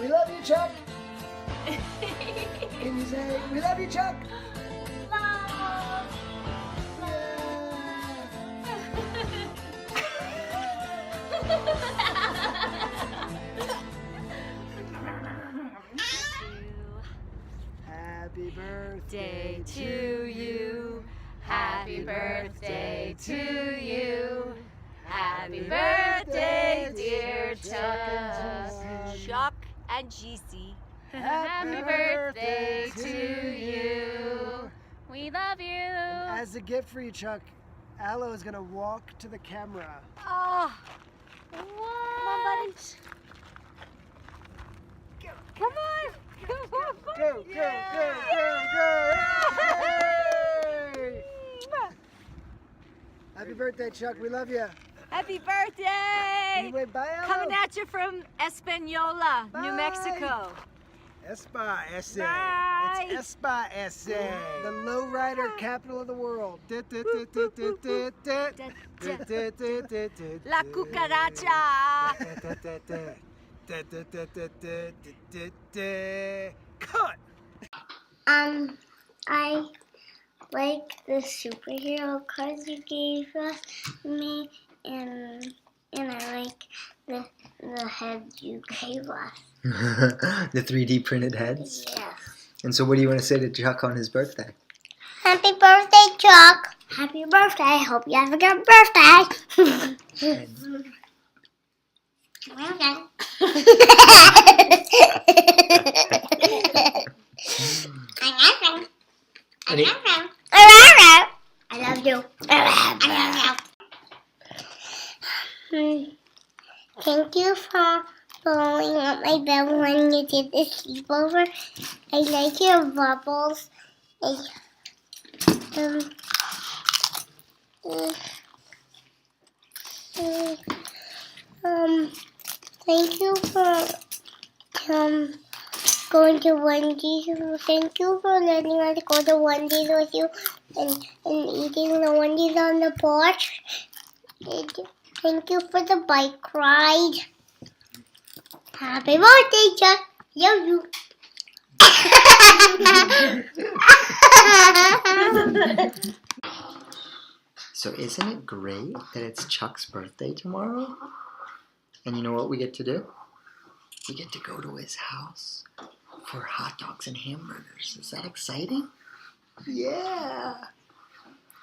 We love you, Chuck. Can you say, we love you, Chuck? Love. Happy birthday to you. Happy birthday to you. Happy birthday, dear Chuck and GC. Happy birthday to you. We love you. As a gift for you, Chuck, Aloe is gonna walk to the camera. Oh, what? Come on, buddy. Come on. Come on, buddy. Go, go, go, go, go! Yay! Happy birthday, Chuck. We love you. Happy birthday. Anyway, bye, Aloe. Coming at you from Espanola, New Bye. Mexico. Espa Ese. Bye. It's Espa Ese. The lowrider capital of the world. La cucaracha. Cut. I like the superhero cards you gave me, and I like the head you gave us. The 3D printed heads? Yes. And so what do you want to say to Chuck on his birthday? Happy birthday, Chuck! Happy birthday! Hope you have a good birthday! I love you. Thank you for blowing up my bed when you did the sleepover. I like your bubbles. Thank you for going to Wendy's. Thank you for letting us go to Wendy's with you and eating the Wendy's on the porch. Thank you for the bike ride. Happy birthday, Chuck. Love you. So isn't it great that it's Chuck's birthday tomorrow? And you know what we get to do? We get to go to his house for hot dogs and hamburgers. Is that exciting? Yeah.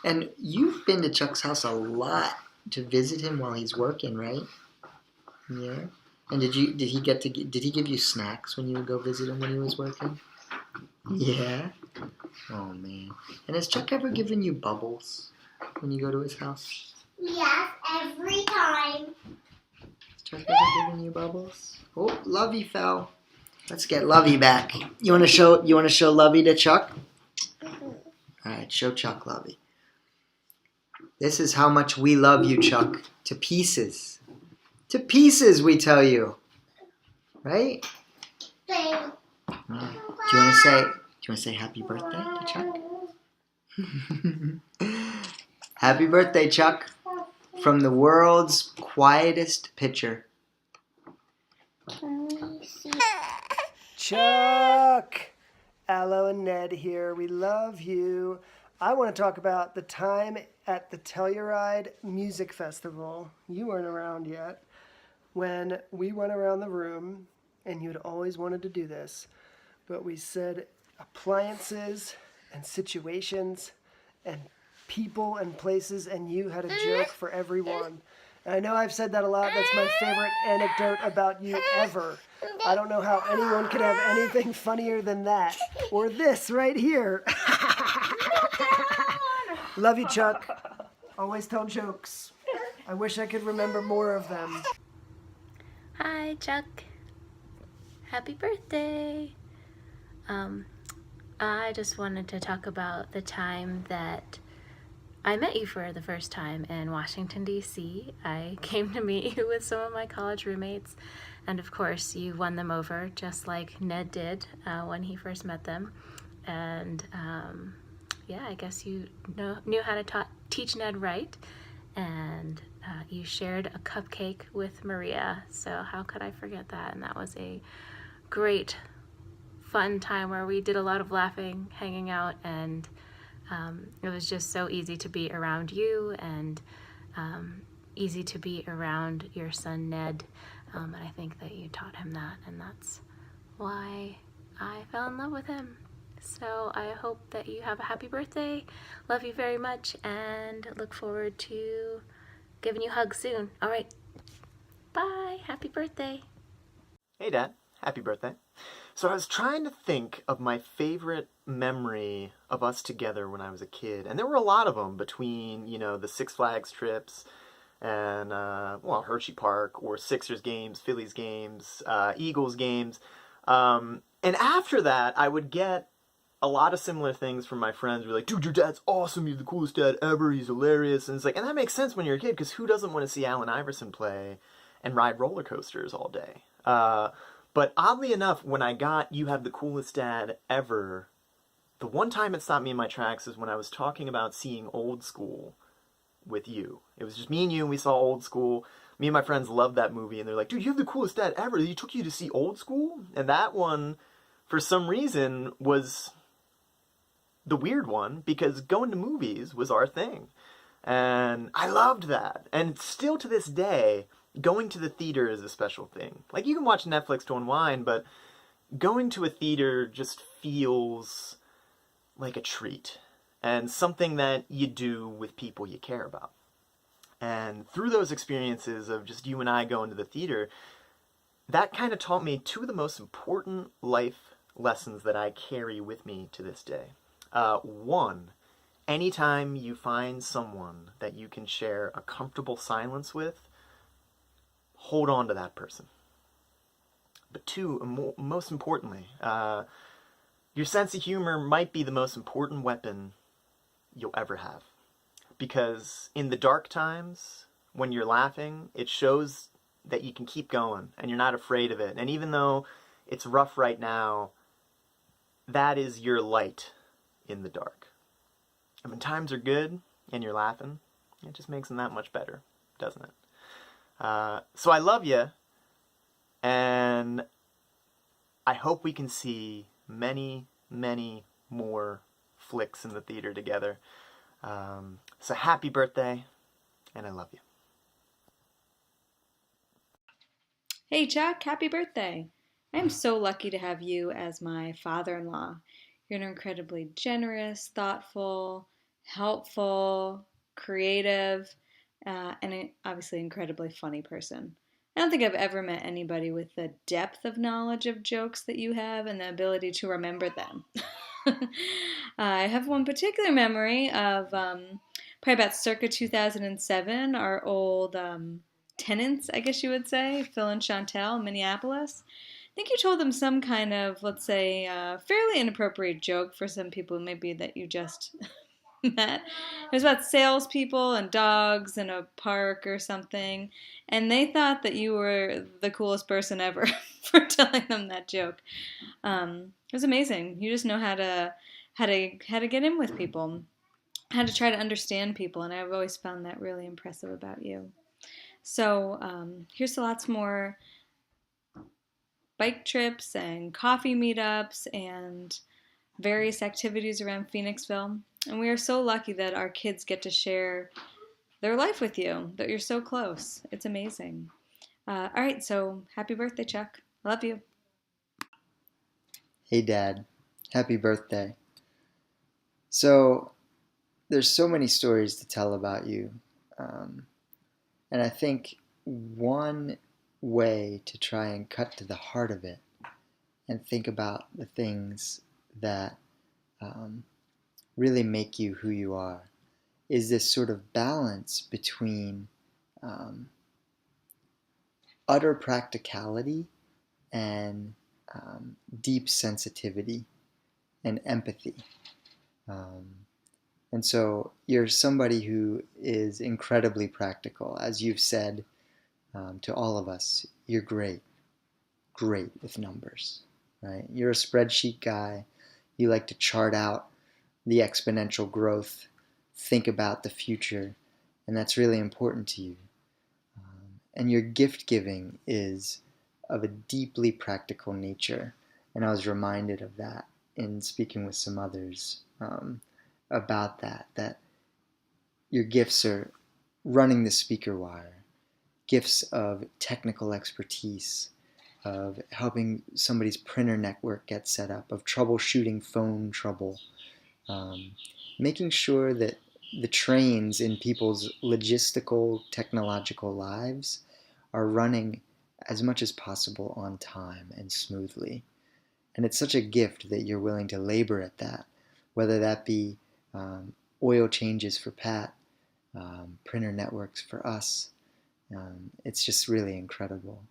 And you've been to Chuck's house a lot to visit him while he's working, right? Yeah. And did he give you snacks when you would go visit him when he was working? Yeah. Oh man. And has Chuck ever given you bubbles when you go to his house? Yes, every time. Has Chuck ever given you bubbles? Oh, Lovey fell. Let's get Lovey back. You wanna show Lovey to Chuck? Alright, show Chuck Lovey. This is how much we love you, Chuck. To pieces. To pieces, we tell you. Right? Thank Right. Do you wanna say happy birthday to Chuck? Happy birthday, Chuck. From the world's quietest pitcher. Chuck! Aloe and Ned here. We love you. I want to talk about the time at the Telluride Music Festival. You weren't around yet. When we went around the room, and you'd always wanted to do this, but we said appliances and situations and people and places, and you had a joke for everyone. And I know I've said that a lot. That's my favorite anecdote about you ever. I don't know how anyone could have anything funnier than that. Or this right here. Love you, Chuck. Always tell jokes. I wish I could remember more of them. Hi, Chuck. Happy birthday. I just wanted to talk about the time that I met you for the first time in Washington, D.C. I came to meet you with some of my college roommates, and of course you won them over just like Ned did when he first met them. And yeah, I guess you knew how to teach Ned right, and you shared a cupcake with Maria, so how could I forget that? And that was a great, fun time where we did a lot of laughing, hanging out, and it was just so easy to be around you and easy to be around your son Ned. And I think that you taught him that, and that's why I fell in love with him. So I hope that you have a happy birthday. Love you very much and look forward to giving you hugs soon. All right. Bye. Happy birthday. Hey, Dad. Happy birthday. So I was trying to think of my favorite memory of us together when I was a kid. And there were a lot of them between, the Six Flags trips and, Hershey Park, or Sixers games, Phillies games, Eagles games. And after that, I would get a lot of similar things from my friends. Were like, dude, your dad's awesome. You're the coolest dad ever. He's hilarious. And it's like, and that makes sense when you're a kid, because who doesn't want to see Allen Iverson play and ride roller coasters all day? But oddly enough, when I got "You Have the Coolest Dad Ever," the one time it stopped me in my tracks is when I was talking about seeing Old School with you. It was just me and you, and we saw Old School. Me and my friends loved that movie, and they're like, dude, you have the coolest dad ever. He took you to see Old School? And that one, for some reason, was the weird one, because going to movies was our thing. And I loved that. And still to this day, going to the theater is a special thing. Like, you can watch Netflix to unwind, but going to a theater just feels like a treat and something that you do with people you care about. And through those experiences of just you and I going to the theater, that kind of taught me two of the most important life lessons that I carry with me to this day. One, anytime you find someone that you can share a comfortable silence with, hold on to that person. But two, most importantly, your sense of humor might be the most important weapon you'll ever have. Because in the dark times, when you're laughing, it shows that you can keep going and you're not afraid of it. And even though it's rough right now, that is your light in the dark. And when times are good and you're laughing, it just makes them that much better, doesn't it? So I love you, and I hope we can see many, many more flicks in the theater together. So happy birthday, and I love you. Hey Chuck, happy birthday. I am so lucky to have you as my father-in-law. You're an incredibly generous, thoughtful, helpful, creative, and obviously incredibly funny person. I don't think I've ever met anybody with the depth of knowledge of jokes that you have and the ability to remember them. I have one particular memory of probably about circa 2007, our old tenants, I guess you would say, Phil and Chantel in Minneapolis. I think you told them some kind of, let's say, fairly inappropriate joke for some people maybe that you just met. It was about salespeople and dogs in a park or something, and they thought that you were the coolest person ever for telling them that joke. It was amazing. You just know how to get in with people, how to try to understand people, and I've always found that really impressive about you. So here's to lots more bike trips and coffee meetups and various activities around Phoenixville. And we are so lucky that our kids get to share their life with you, that you're so close. It's amazing. All right, so happy birthday, Chuck. I love you. Hey, Dad. Happy birthday. So, there's so many stories to tell about you. And I think one way to try and cut to the heart of it and think about the things that really make you who you are is this sort of balance between utter practicality and deep sensitivity and empathy. And so you're somebody who is incredibly practical. As you've said to all of us, you're great with numbers, right? You're a spreadsheet guy. You like to chart out the exponential growth, think about the future, and that's really important to you. And your gift giving is of a deeply practical nature. And I was reminded of that in speaking with some others about that your gifts are running the speaker wire, gifts of technical expertise, of helping somebody's printer network get set up, of troubleshooting phone trouble, making sure that the trains in people's logistical, technological lives are running as much as possible on time and smoothly. And it's such a gift that you're willing to labor at that, whether that be oil changes for Pat, printer networks for us. It's just really incredible.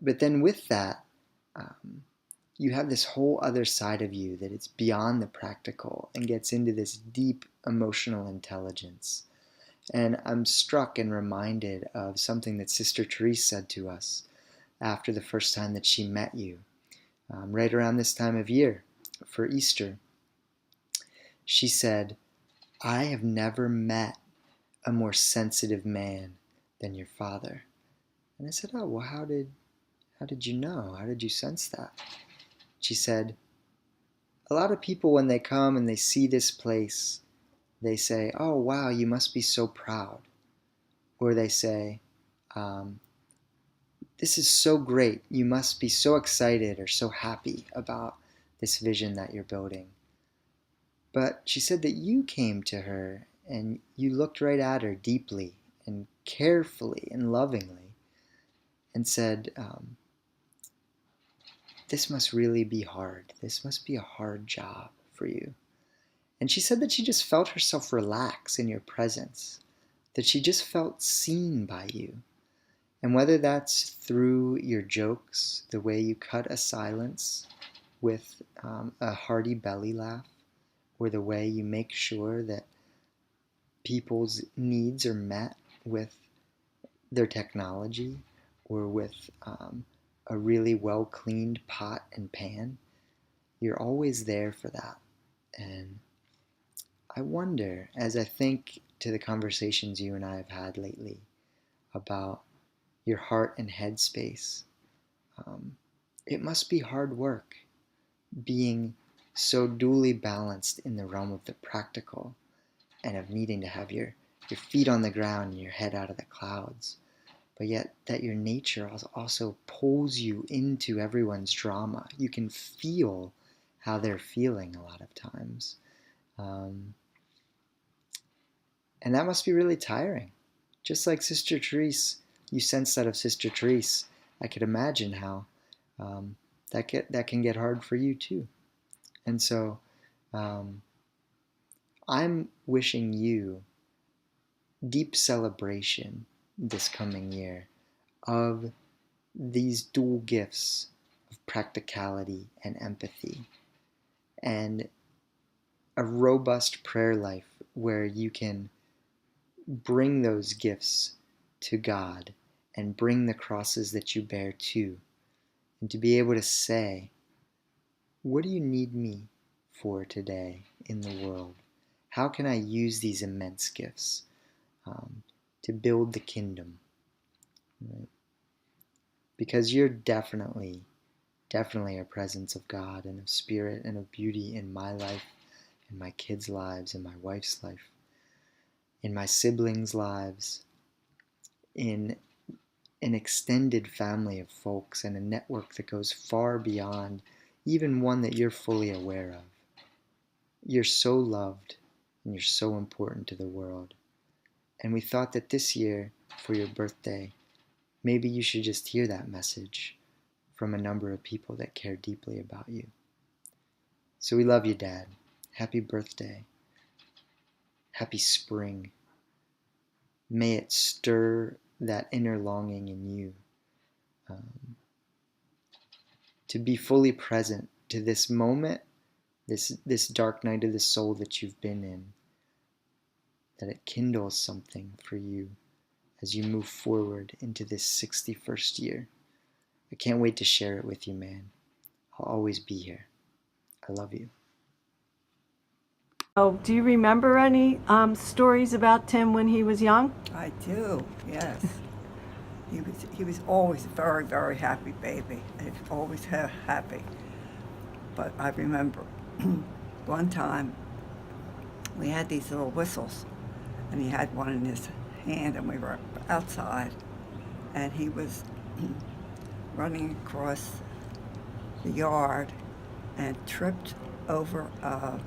But then with that, you have this whole other side of you that it's beyond the practical and gets into this deep emotional intelligence. And I'm struck and reminded of something that Sister Therese said to us after the first time that she met you, right around this time of year for Easter. She said, "I have never met a more sensitive man than your father." And I said, "Oh, well, how did you know? How did you sense that?" She said, "A lot of people, when they come and they see this place, they say, 'Oh, wow, you must be so proud.' Or they say, 'This is so great. You must be so excited or so happy about this vision that you're building.' But she said that you came to her and you looked right at her deeply and carefully and lovingly and said, 'This must really be hard. This must be a hard job for you.' And she said that she just felt herself relax in your presence, that she just felt seen by you. And whether that's through your jokes, the way you cut a silence with a hearty belly laugh, or the way you make sure that people's needs are met with their technology or with a really well-cleaned pot and pan, you're always there for that. And I wonder, as I think to the conversations you and I have had lately about your heart and head space, it must be hard work being so duly balanced in the realm of the practical and of needing to have your feet on the ground and your head out of the clouds, but yet that your nature also pulls you into everyone's drama. You can feel how they're feeling a lot of times. And that must be really tiring. Just like Sister Therese, you sense that of Sister Therese, I could imagine how that can get hard for you too. And so I'm wishing you deep celebration this coming year of these dual gifts of practicality and empathy, and a robust prayer life where you can bring those gifts to God and bring the crosses that you bear too, and to be able to say, what do you need me for today in the world? How can I use these immense gifts to build the kingdom? Right? Because you're definitely a presence of God and of spirit and of beauty in my life, in my kids' lives, in my wife's life, in my siblings' lives, in an extended family of folks and a network that goes far beyond even one that you're fully aware of. You're so loved and you're so important to the world. And we thought that this year, for your birthday, maybe you should just hear that message from a number of people that care deeply about you. So we love you, Dad. Happy birthday. Happy spring. May it stir that inner longing in you to be fully present to this moment, this dark night of the soul that you've been in, that it kindles something for you as you move forward into this 61st year. I can't wait to share it with you, man. I'll always be here. I love you. Oh, do you remember any stories about Tim when he was young? I do, yes. he was always a very, very happy baby. He was always happy. But I remember one time we had these little whistles, and he had one in his hand, and we were outside, and he was running across the yard and tripped over a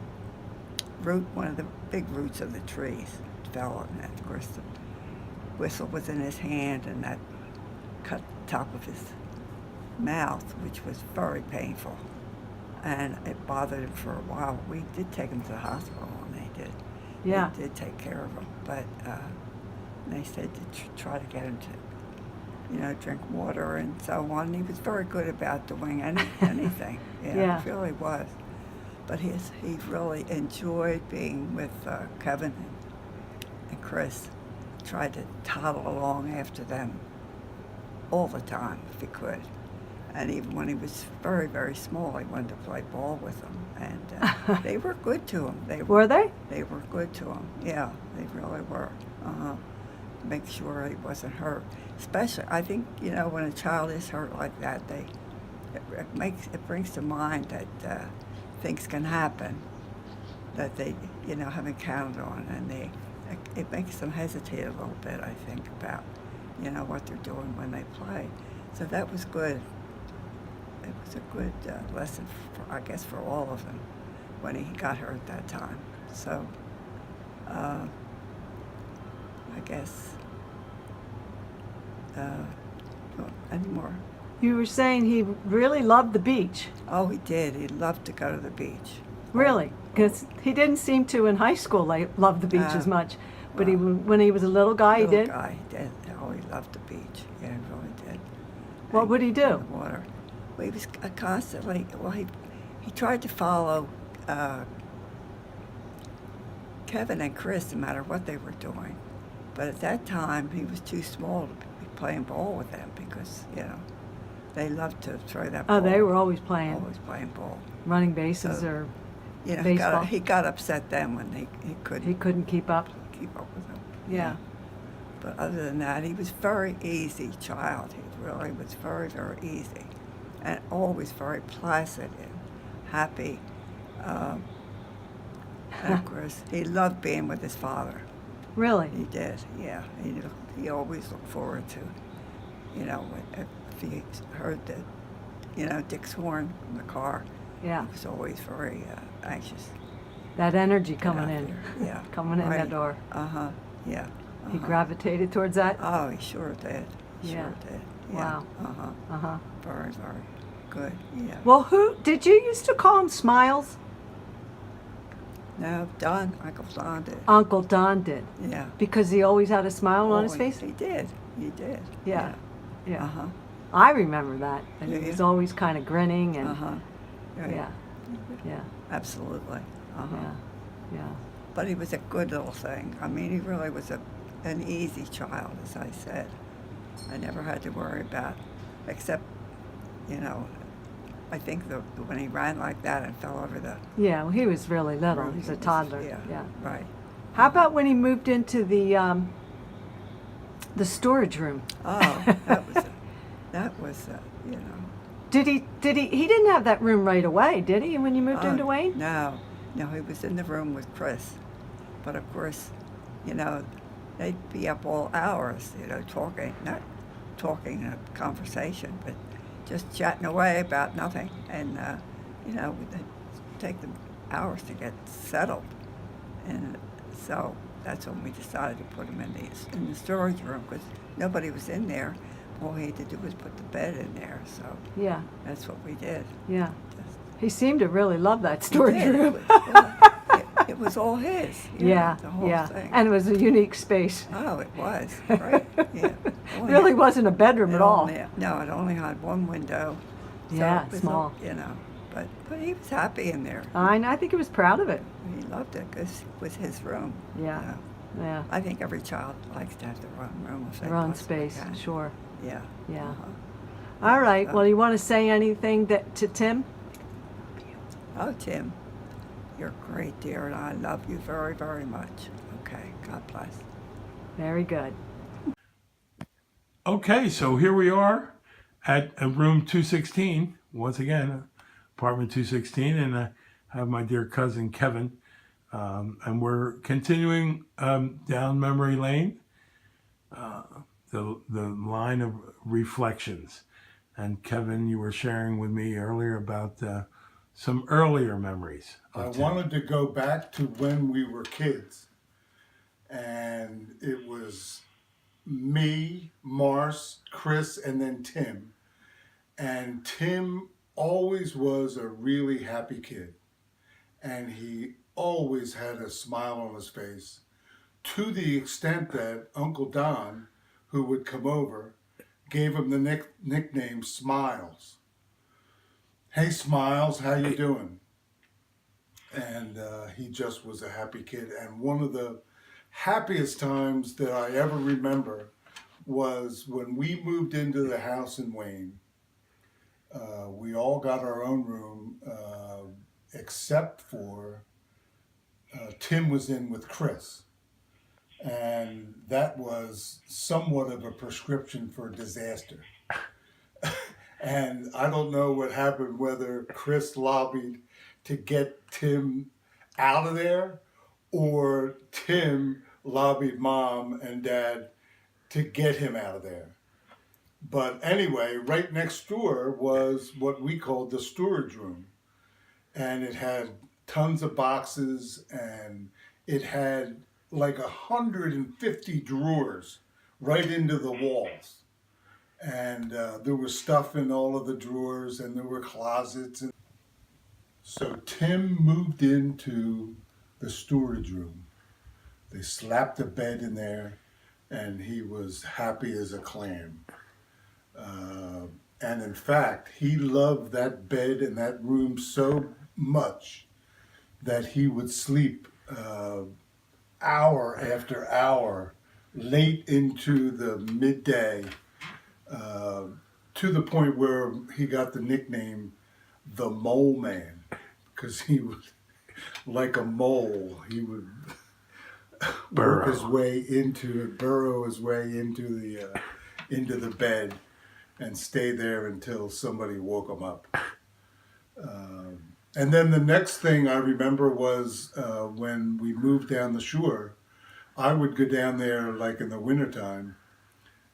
root, one of the big roots of the trees, fell, and of course the whistle was in his hand, and that cut the top of his mouth, which was very painful, and it bothered him for a while. We did take him to the hospital, and they did take care of him, but they said to try to get him to, drink water and so on. He was very good about doing anything. Yeah, he really was. But he really enjoyed being with Kevin and Chris. Tried to toddle along after them all the time if he could. And even when he was very, very small, he wanted to play ball with them. And they were good to him. Were they? They were good to him. Yeah, they really were. Make sure he wasn't hurt. Especially, I think, when a child is hurt like that, it brings to mind that things can happen that they, haven't counted on, and it makes them hesitate a little bit, I think, about, what they're doing when they play. So that was good. It was a good lesson, I guess, for all of them when he got hurt that time. So, I guess, any more? You were saying he really loved the beach. Oh, he did. He loved to go to the beach. Really? Because he didn't seem to in high school love the beach as much. But when he was a little guy, he did? He did. Oh, he loved the beach. Yeah, he really did. What would he do? The water. Well, he was constantly, he tried to follow Kevin and Chris no matter what they were doing. But at that time, he was too small to be playing ball with them because, they loved to throw that ball. Oh, they were always playing. Always playing ball. Running bases or baseball. He got upset then when he couldn't. He couldn't keep up. Keep up with them. Yeah. But other than that, he was very easy child. He really was very, very easy, and always very placid and happy. And of course, he loved being with his father. Really? He did. Yeah. He always looked forward to, if he heard the, Dick's horn in the car. Yeah. He was always very anxious. That energy coming in. There. Yeah. Coming in the door. Uh-huh. Yeah. He gravitated towards that? Oh, he sure did. Yeah. Sure did. Yeah. Wow. Uh-huh. Uh-huh. Very, very good. Yeah. Well, did you used to call him Smiles? No, Don, Uncle Don did. Uncle Don did. Yeah. Because he always had a smile on his face? He did. He did. Yeah. Yeah. Uh-huh. I remember that. And Yeah, he was yeah. always kind of grinning and Uh-huh. Right. yeah. Yeah. Absolutely. Uh-huh. Yeah. Yeah. But he was a good little thing. I mean, he really was an easy child, as I said. I never had to worry about, except, I think when he ran like that and fell over the Yeah, well, he was really little. room, He was he a toddler. Yeah, Yeah. right. How about when he moved into the storage room? Oh, that was, Did he didn't have that room right away, did he, when you moved into Wayne? No, he was in the room with Chris. But of course, they'd be up all hours, talking, not talking in a conversation, but just chatting away about nothing. And, it'd take them hours to get settled. And so that's when we decided to put him in the storage room, because nobody was in there. All he had to do was put the bed in there, so Yeah. that's what we did. Yeah. Just, He seemed to really love that he storage did. room. It was all his. Yeah. The whole Yeah. thing. And it was a unique space. Oh, it was, right, yeah. Really wasn't a bedroom at all. No, it only had one window. So Yeah, it was small. But he was happy in there. I think he was proud of it. He loved it because it was his room. Yeah. Yeah. I think every child likes to have their own room if they Their own possibly space, can. sure. Yeah. Yeah. Uh-huh. All right. Well, you want to say anything to Tim? Oh, Tim, you're great, dear, and I love you very, very much. Okay, God bless. Very good. Okay, so here we are at room 216, once again, apartment 216, and I have my dear cousin Kevin, and we're continuing down memory lane, the line of reflections. And Kevin, you were sharing with me earlier about some earlier memories. I wanted to go back to when we were kids, and it was me, Mars, Chris, and then Tim. And Tim always was a really happy kid. And he always had a smile on his face, to the extent that Uncle Don, who would come over, gave him the nickname Smiles. Hey, Smiles, how you doing? And he just was a happy kid. And one of the happiest times that I ever remember was when we moved into the house in Wayne. We all got our own room, except for Tim was in with Chris. And that was somewhat of a prescription for disaster. And I don't know what happened, whether Chris lobbied to get Tim out of there, or Tim lobbied Mom and Dad to get him out of there. But anyway, right next door was what we called the storage room. And it had tons of boxes, and it had like 150 drawers right into the walls. And there was stuff in all of the drawers, and there were closets. So Tim moved into the storage room. They slapped a bed in there, and he was happy as a clam. And in fact, he loved that bed and that room so much that he would sleep hour after hour, late into the midday, to the point where he got the nickname the Mole Man, because he was like a mole. He would burrow his way into the bed and stay there until somebody woke him up. And then the next thing I remember was when we moved down the shore, I would go down there like in the wintertime,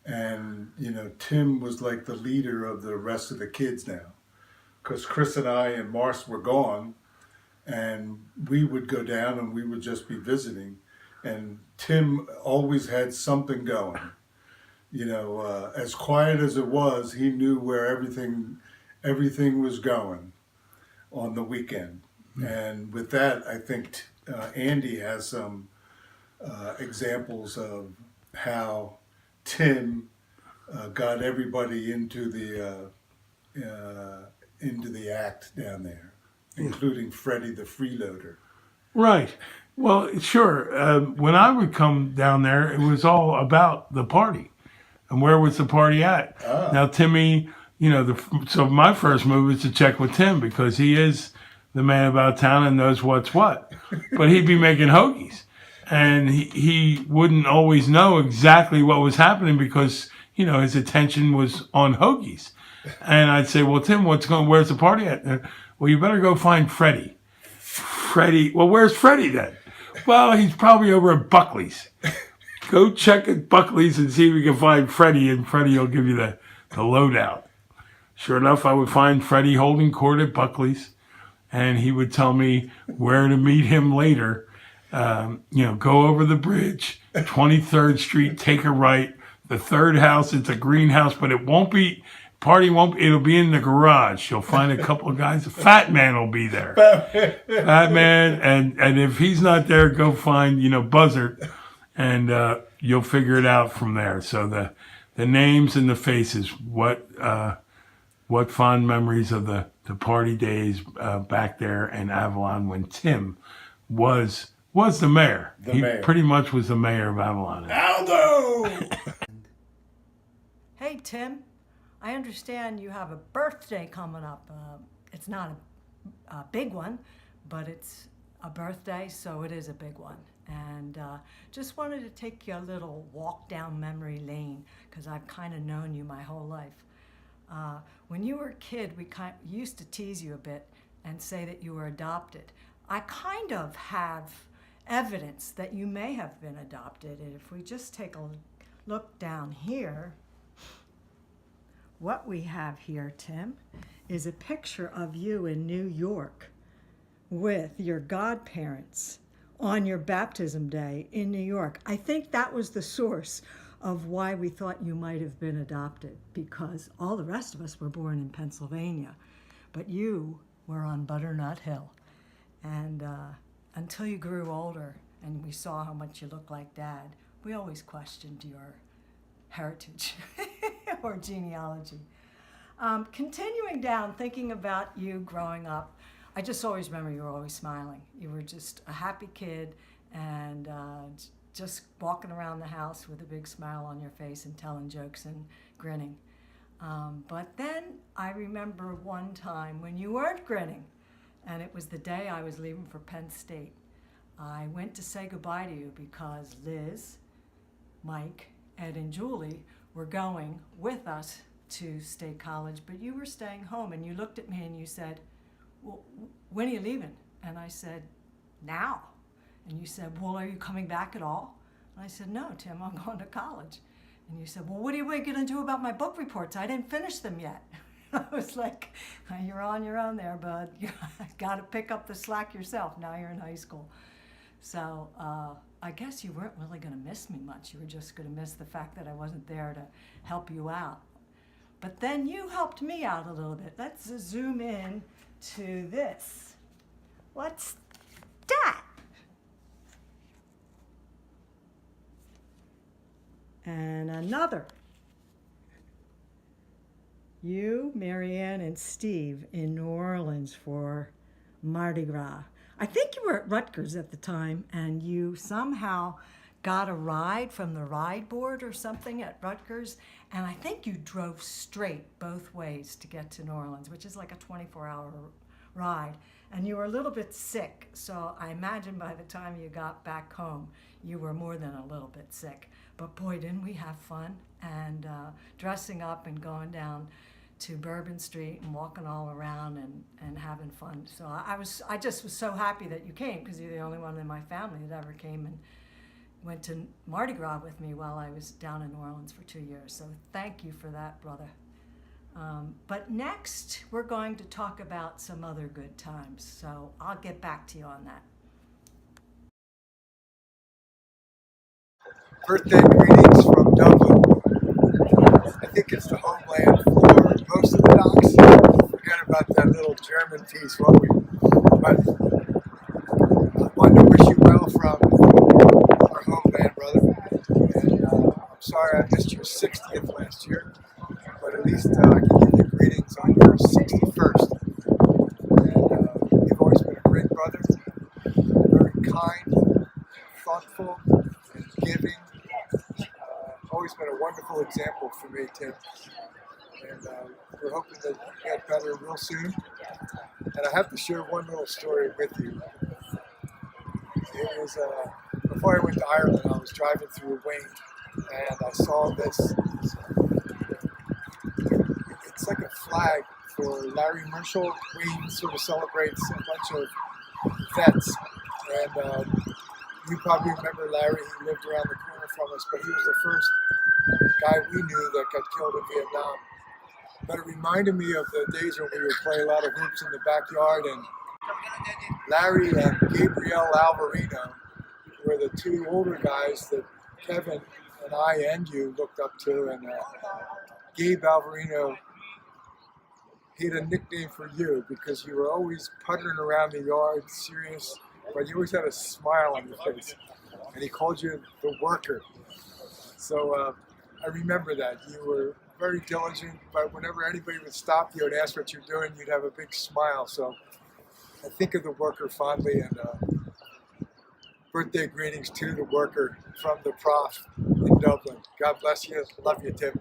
and Tim was like the leader of the rest of the kids now, because Chris and I and Mars were gone, and we would go down and we would just be visiting, and Tim always had something going. As quiet as it was, he knew where everything was going on the weekend. And with that, I think Andy has some examples of how Tim got everybody into the act down there, including Freddie the freeloader. Right. Well, sure. When I would come down there, it was all about the party. And where was the party at? Ah. Now, Timmy, so my first move was to check with Tim, because he is the man about town and knows what's what. But he'd be making hoagies. And he wouldn't always know exactly what was happening, because, his attention was on hoagies. And I'd say, well, Tim, where's the party at? Well, you better go find Freddie. Freddie, well, where's Freddie then? Well, he's probably over at Buckley's. Go check at Buckley's and see if you can find Freddie, and Freddie will give you the lowdown. Sure enough, I would find Freddie holding court at Buckley's, and he would tell me where to meet him later. Go over the bridge, 23rd Street, take a right. The third house, it's a greenhouse, but it'll be in the garage. You'll find a couple of guys. Fat Man will be there. Fat Man, and if he's not there, go find, Buzzard, and you'll figure it out from there. So the names and the faces, what fond memories of the party days back there in Avalon when Tim was the mayor. He pretty much was the mayor of Avalon. Aldo! Hey, Tim, I understand you have a birthday coming up. It's not a big one, but it's a birthday, so it is a big one. And just wanted to take you a little walk down memory lane because I've kind of known you my whole life. When you were a kid, we used to tease you a bit and say that you were adopted. I kind of have evidence that you may have been adopted. And if we just take a look down here, what we have here, Tim, is a picture of you in New York with your godparents on your baptism day in New York. I think that was the source of why we thought you might have been adopted, because all the rest of us were born in Pennsylvania, but you were on Butternut Hill. And until you grew older and we saw how much you looked like Dad, we always questioned your heritage or genealogy. Continuing down, thinking about you growing up, I just always remember you were always smiling. You were just a happy kid and just walking around the house with a big smile on your face and telling jokes and grinning. But then I remember one time when you weren't grinning, and it was the day I was leaving for Penn State. I went to say goodbye to you because Liz, Mike, Ed, and Julie were going with us to State College, but you were staying home, and you looked at me and you said, "Well, when are you leaving?" And I said, "Now." And you said, "Well, are you coming back at all?" And I said, "No, Tim, I'm going to college." And you said, "Well, what are you going to do about my book reports? I didn't finish them yet." I was like, "You're on your own there, bud. You got to pick up the slack yourself. Now you're in high school." So I guess you weren't really going to miss me much. You were just going to miss the fact that I wasn't there to help you out. But then you helped me out a little bit. Let's zoom in to this. What's that? And another. You, Marianne, and Steve in New Orleans for Mardi Gras. I think you were at Rutgers at the time, and you somehow got a ride from the ride board or something at Rutgers, and I think you drove straight both ways to get to New Orleans, which is like a 24-hour ride, and you were a little bit sick, so I imagine by the time you got back home, you were more than a little bit sick. But boy, didn't we have fun, and dressing up and going down to Bourbon Street and walking all around and having fun. So I just was so happy that you came, because you're the only one in my family that ever came and went to Mardi Gras with me while I was down in New Orleans for 2 years. So thank you for that, brother. But next, we're going to talk about some other good times. So I'll get back to you on that. Birthday greetings from Dublin. I think it's the homeland for most of the docs. Forget about that little German piece, won't we? But I wanted to wish you well from our homeland, brother. And I'm sorry I missed your 60th last year, but at least I can give you greetings on your 61st. And you've always been a great brother, very kind, thoughtful, and giving. Always been a wonderful example for me, Tim. And we're hoping that you get better real soon. And I have to share one little story with you. It was before I went to Ireland, I was driving through Wayne, and I saw this. It's like a flag for Larry Marshall. Wayne sort of celebrates a bunch of vets. And you probably remember Larry. He lived around the corner from us, but he was the first guy we knew that got killed in Vietnam. But it reminded me of the days when we would play a lot of hoops in the backyard, and Larry and Gabriel Alvarino were the two older guys that Kevin and I and you looked up to, and Gabe Alvarino, he had a nickname for you because you were always puttering around the yard, serious, but you always had a smile on your face, and he called you the worker. So I remember that. You were very diligent, but whenever anybody would stop you and ask what you're doing, you'd have a big smile. So I think of the worker fondly, and birthday greetings to the worker from the prof in Dublin. God bless you. Love you, Tim.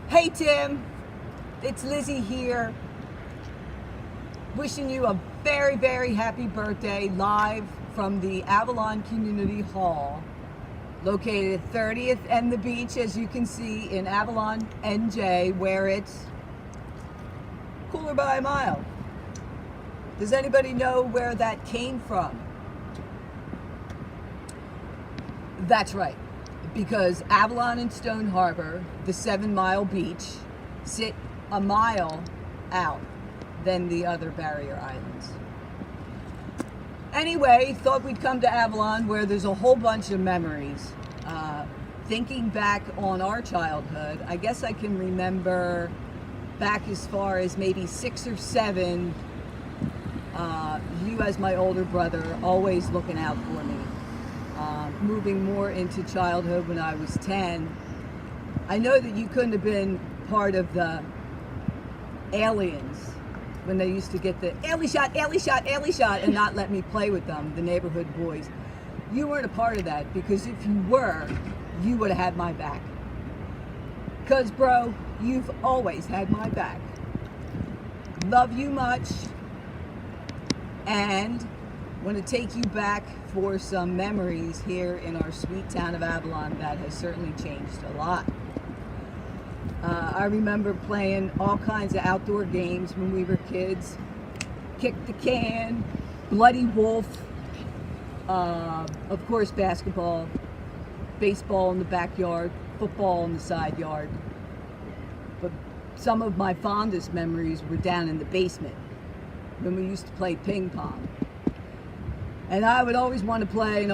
Hey Tim, it's Lizzie here. Wishing you a very, very happy birthday live from the Avalon Community Hall, located at 30th and the Beach, as you can see, in Avalon, NJ, where it's cooler by a mile. Does anybody know where that came from? That's right, because Avalon and Stone Harbor, the 7 Mile Beach, sit a mile out than the other barrier islands. Anyway, thought we'd come to Avalon where there's a whole bunch of memories. Thinking back on our childhood, I guess I can remember back as far as maybe 6 or 7, you as my older brother, always looking out for me. Moving more into childhood when I was 10. I know that you couldn't have been part of the aliens when they used to get the alley shot, and not let me play with them, the neighborhood boys. You weren't a part of that, because if you were, you would have had my back. Because, bro, you've always had my back. Love you much, and want to take you back for some memories here in our sweet town of Avalon that has certainly changed a lot. I remember playing all kinds of outdoor games when we were kids. Kick the can, Bloody Wolf, of course basketball, baseball in the backyard, football in the side yard. But some of my fondest memories were down in the basement when we used to play ping pong. And I would always want to play,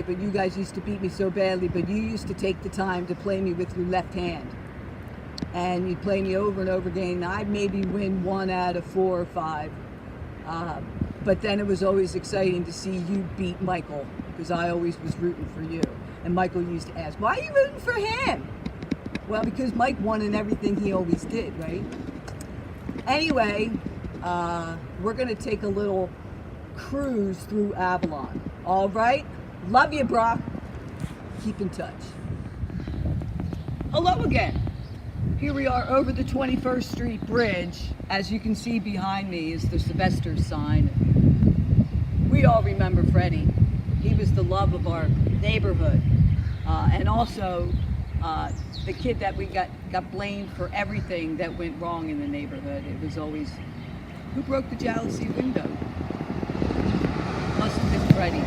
but you guys used to beat me so badly, but you used to take the time to play me with your left hand. And you'd play me over and over again, and I'd maybe win 1 out of 4 or 5. But then it was always exciting to see you beat Michael, because I always was rooting for you. And Michael used to ask, why are you rooting for him? Well, because Mike won in everything he always did, right? Anyway, we're going to take a little cruise through Avalon. All right? Love you, brah. Keep in touch. Hello again. Here we are over the 21st Street Bridge. As you can see behind me is the Sylvester sign. We all remember Freddie. He was the love of our neighborhood. And also the kid that we got blamed for everything that went wrong in the neighborhood. It was always, who broke the jealousy window? Must have been Freddie.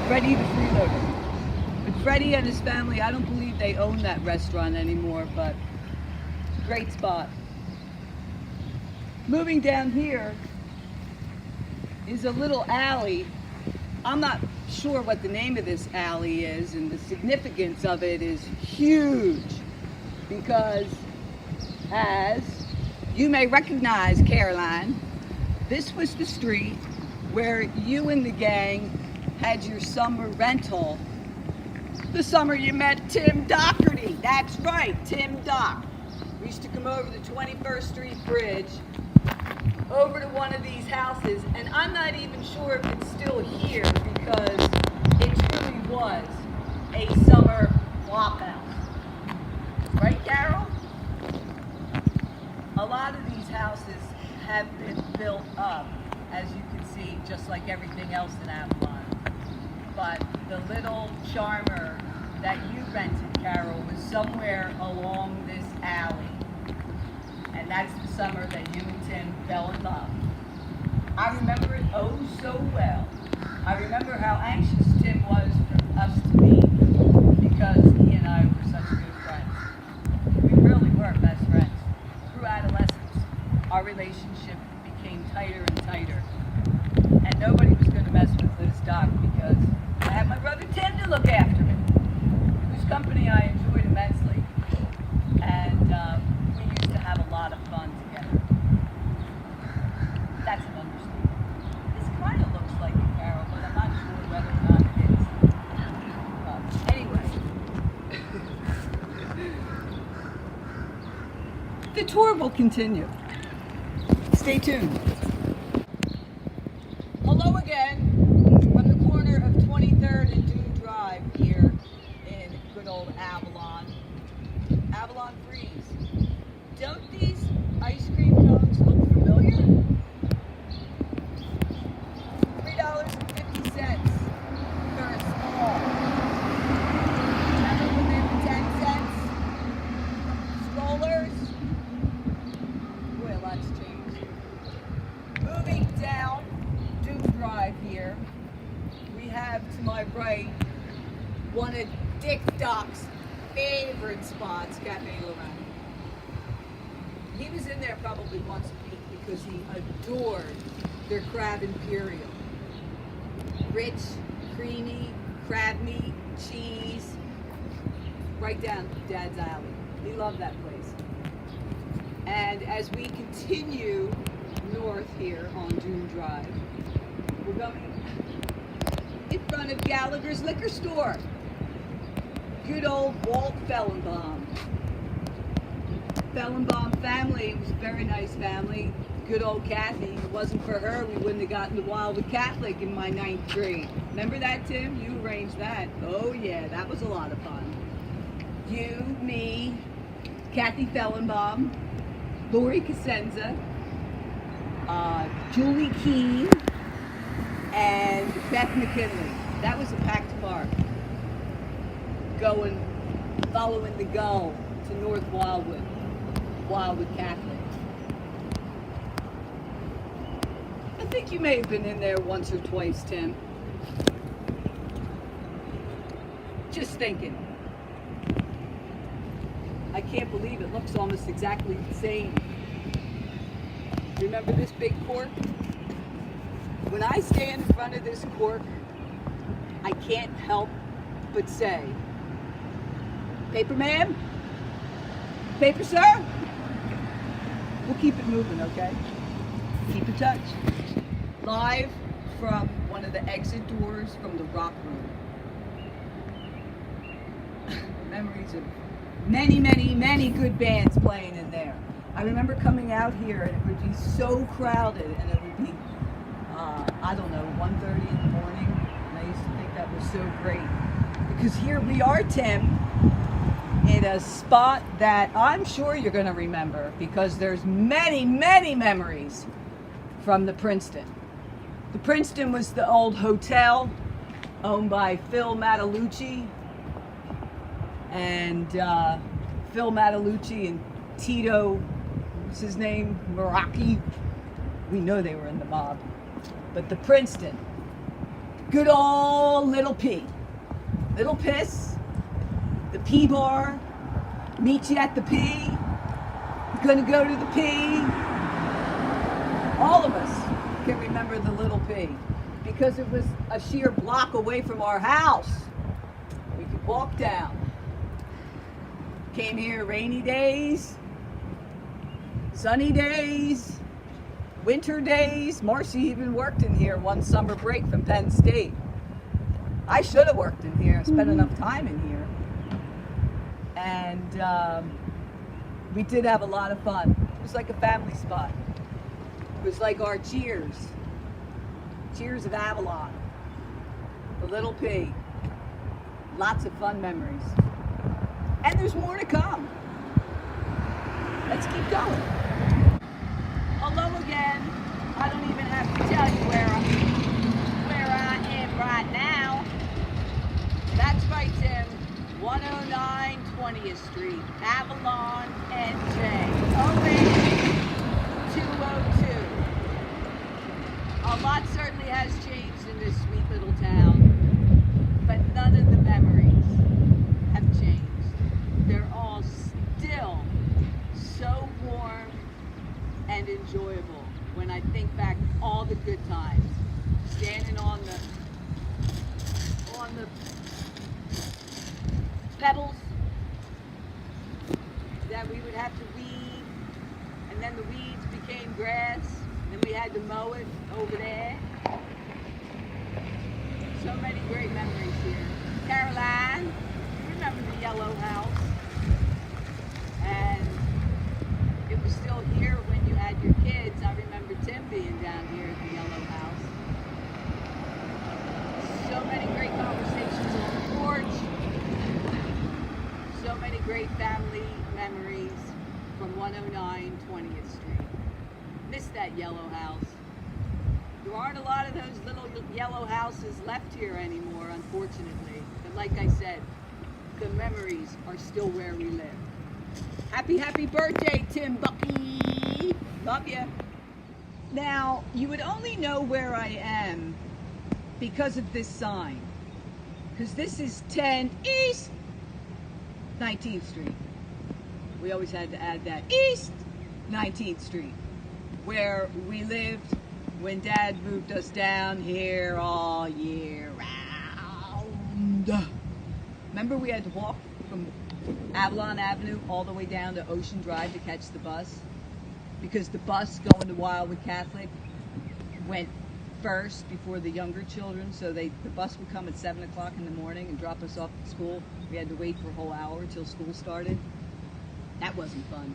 Freddie the freeloader. But Freddie and his family, I don't believe they own that restaurant anymore, but great spot. Moving down here is a little alley. I'm not sure what the name of this alley is, and the significance of it is huge, because as you may recognize, Caroline, this was the street where you and the gang had your summer rental the summer you met Tim Dougherty. That's right, Tim Doc. We used to come over the 21st Street Bridge, over to one of these houses, and I'm not even sure if it's still here, because it truly was a summer flop house. Right, Carol? A lot of these houses have been built up, as you can see, just like everything else in Avalon. But the little charmer that you rented, Carol, was somewhere along this alley. And that's the summer that you and Tim fell in love. I remember it oh so well. I remember how anxious Tim was for us to meet, because he and I were such good friends. We really were best friends. Through adolescence, our relationship became tighter and tighter. And nobody was going to mess with Liz Doc, because I had my brother Tim to look after me, whose company I enjoyed immensely. And we used to have a lot of fun together. That's an understatement. This kind of looks like it, Carol, but I'm not sure whether or not it is. Anyway. The tour will continue. Stay tuned. Hello again from the corner of 23rd and Dune Drive here in good old Avalon. Avalon Freeze. Don't these ice cream cones look familiar? That's Cafe Lorraine. He was in there probably once a week because he adored their crab imperial. Rich, creamy, crab meat, cheese, right down Dad's alley. He loved that place. And as we continue north here on Dune Drive, we're going in front of Gallagher's Liquor Store. Good old Walt Fellenbaum. Fellenbaum family was a very nice family. Good old Kathy. If it wasn't for her, we wouldn't have gotten the Wildwood Catholic in my 9th grade. Remember that, Tim? You arranged that. Oh yeah, that was a lot of fun. You, me, Kathy Fellenbaum, Lori Cosenza, Julie Keene, and Beth McKinley. That was a packed park. Following the gull to North Wildwood, Wildwood Catholic. I think you may have been in there once or twice, Tim. Just thinking. I can't believe it looks almost exactly the same. Remember this big cork? When I stand in front of this cork, I can't help but say, paper ma'am? Paper sir? We'll keep it moving, okay? Keep in touch. Live from one of the exit doors from the Rock Room. Memories of many, many, many good bands playing in there. I remember coming out here and it would be so crowded and it would be, I don't know, 1:30 in the morning. And I used to think that was so great. Because here we are, Tim, in a spot that I'm sure you're going to remember because there's many, many memories from the Princeton. The Princeton was the old hotel owned by Phil Matalucci and Phil Matalucci and Tito, what's his name, Meraki. We know they were in the mob. But the Princeton, good old Little P. Little Piss, the P bar, meet you at the P, you're gonna go to the P. All of us can remember the Little P because it was a sheer block away from our house. We could walk down. Came here rainy days, sunny days, winter days. Marcy even worked in here one summer break from Penn State. I should have worked in here, spent enough time in here. And we did have a lot of fun. It was like a family spot. It was like our Cheers. Cheers of Avalon. The Little P. Lots of fun memories. And there's more to come. Let's keep going. Hello again. I don't even have to tell you where I am right now. That's right, Tim. 109 20th Street, Avalon, NJ. OA 202. A lot certainly has changed in this sweet little town, but none of the memories have changed. They're all still so warm and enjoyable when I think back all the good times. Standing on the pebbles that we would have to weed, and then the weeds became grass, and we had to mow it over there. So many great memories here. Caroline, you remember the yellow house? And it was still here when you had your kids. I remember Tim being down here at the yellow house. So many great conversations on the porch. So many great family memories from 109 20th Street. Miss that yellow house. There aren't a lot of those little yellow houses left here anymore, unfortunately. But like I said, the memories are still where we live. Happy, happy birthday, Tim Bucky. Love you. Now, you would only know where I am because of this sign. Because this is 10 East 19th Street. we always had to add that East 19th Street, where we lived when Dad moved us down here all year round. Remember we had to walk from Avalon Avenue all the way down to Ocean Drive to catch the bus? Because the bus going to Wildwood Catholic went first before the younger children, so the bus would come at 7 o'clock in the morning and drop us off at school. We had to wait for a whole hour till school started. That wasn't fun.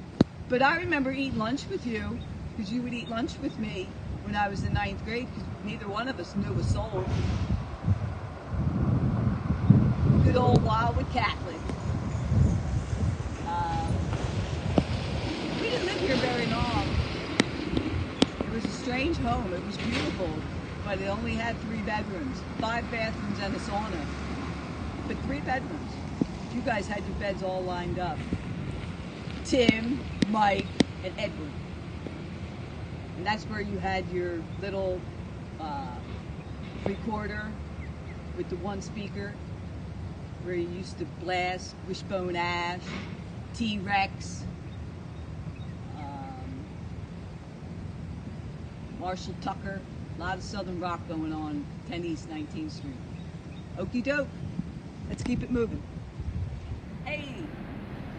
But I remember eating lunch with you, because you would eat lunch with me when I was in 9th grade, because neither one of us knew a soul. Good old Wildwood Catholic. We didn't live here very long. It was a strange home. It was beautiful, but it only had 3 bedrooms, 5 bathrooms and a sauna. But 3 bedrooms. You guys had your beds all lined up. Tim, Mike, and Edward. And that's where you had your little recorder with the 1 speaker, where you used to blast Wishbone Ash, T-Rex, Marshall Tucker, a lot of Southern rock going on 10 East 19th Street. Okie doke, let's keep it moving. Hey,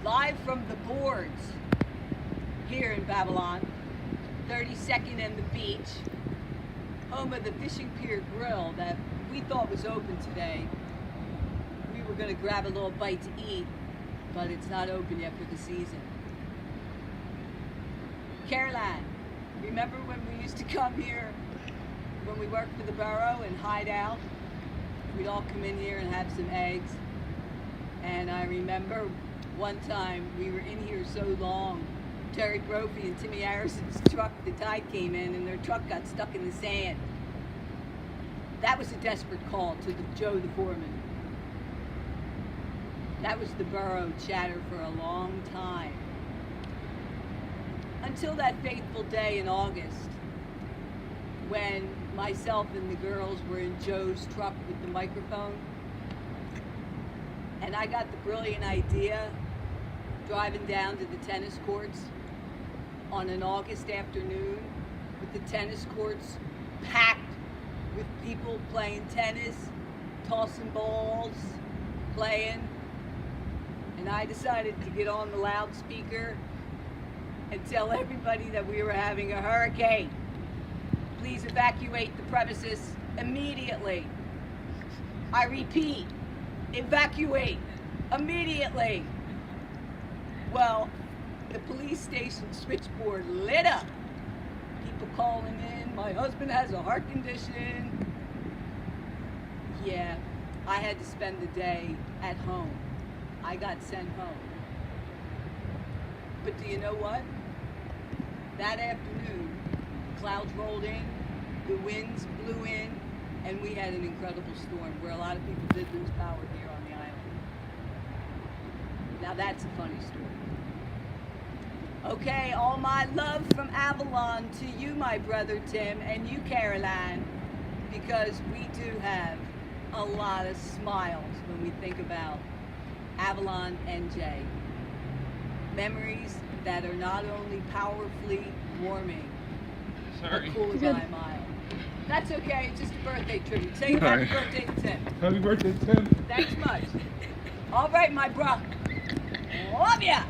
live from the boards here in Babylon, 32nd and the beach, home of the Fishing Pier Grill that we thought was open today. We were going to grab a little bite to eat, but it's not open yet for the season. Caroline, remember when we used to come here when we worked for the borough and hide out? We'd all come in here and have some eggs. And I remember one time we were in here so long, Terry Brophy and Timmy Harrison's truck, the tide came in and their truck got stuck in the sand. That was a desperate call to Joe the foreman. That was the borough chatter for a long time. Until that fateful day in August, when myself and the girls were in Joe's truck with the microphone, and I got the brilliant idea driving down to the tennis courts on an August afternoon with the tennis courts packed with people playing tennis, tossing balls, playing, and I decided to get on the loudspeaker and tell everybody that we were having a hurricane. Please evacuate the premises immediately. I repeat, evacuate immediately. Well, the police station switchboard lit up. People calling in, my husband has a heart condition. Yeah, I had to spend the day at home. I got sent home. But do you know what? That afternoon, clouds rolled in, the winds blew in, and we had an incredible storm where a lot of people did lose power here on the island. Now that's a funny story. Okay, all my love from Avalon to you, my brother Tim, and you, Caroline, because we do have a lot of smiles when we think about Avalon NJ. Memories that are not only powerfully warming, but cool as I mile. That's okay, it's just a birthday tribute. Say happy birthday to Tim. Happy birthday, Tim. Thanks much. All right, my bro. Love ya.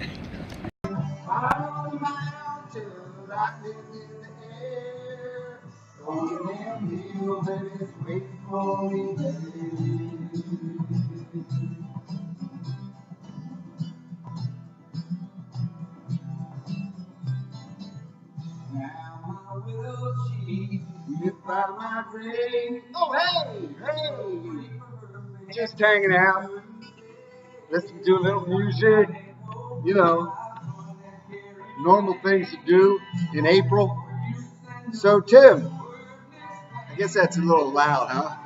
Oh, hey, hey. Just hanging out. Listen to a little music. You know, normal things to do in April. So, Tim, I guess that's a little loud, huh?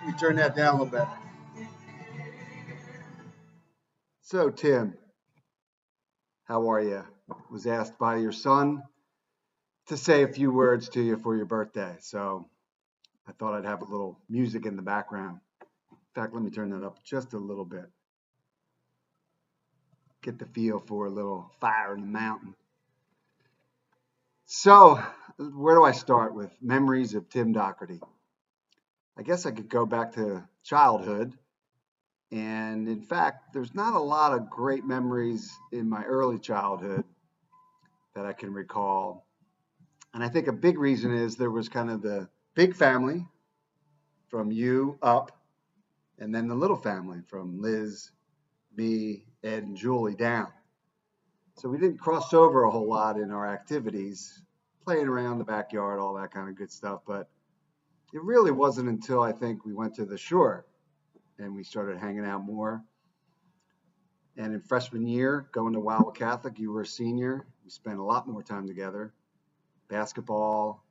Let me turn that down a little bit. So, Tim, how are you? Was asked by your son to say a few words to you for your birthday. So I thought I'd have a little music in the background. In fact, let me turn that up just a little bit. get the feel for a little fire in the mountain. So, where do I start with memories of Tim Dougherty? I guess I could go back to childhood. And in fact, there's not a lot of great memories in my early childhood that I can recall. And I think a big reason is there was kind of the big family from you up, and then the little family from Liz, me, Ed, and Julie down. So we didn't cross over a whole lot in our activities, playing around the backyard, all that kind of good stuff. But it really wasn't until I think we went to the shore and we started hanging out more. And in freshman year, going to Wildwood Catholic, you were a senior. We spent a lot more time together. Basketball,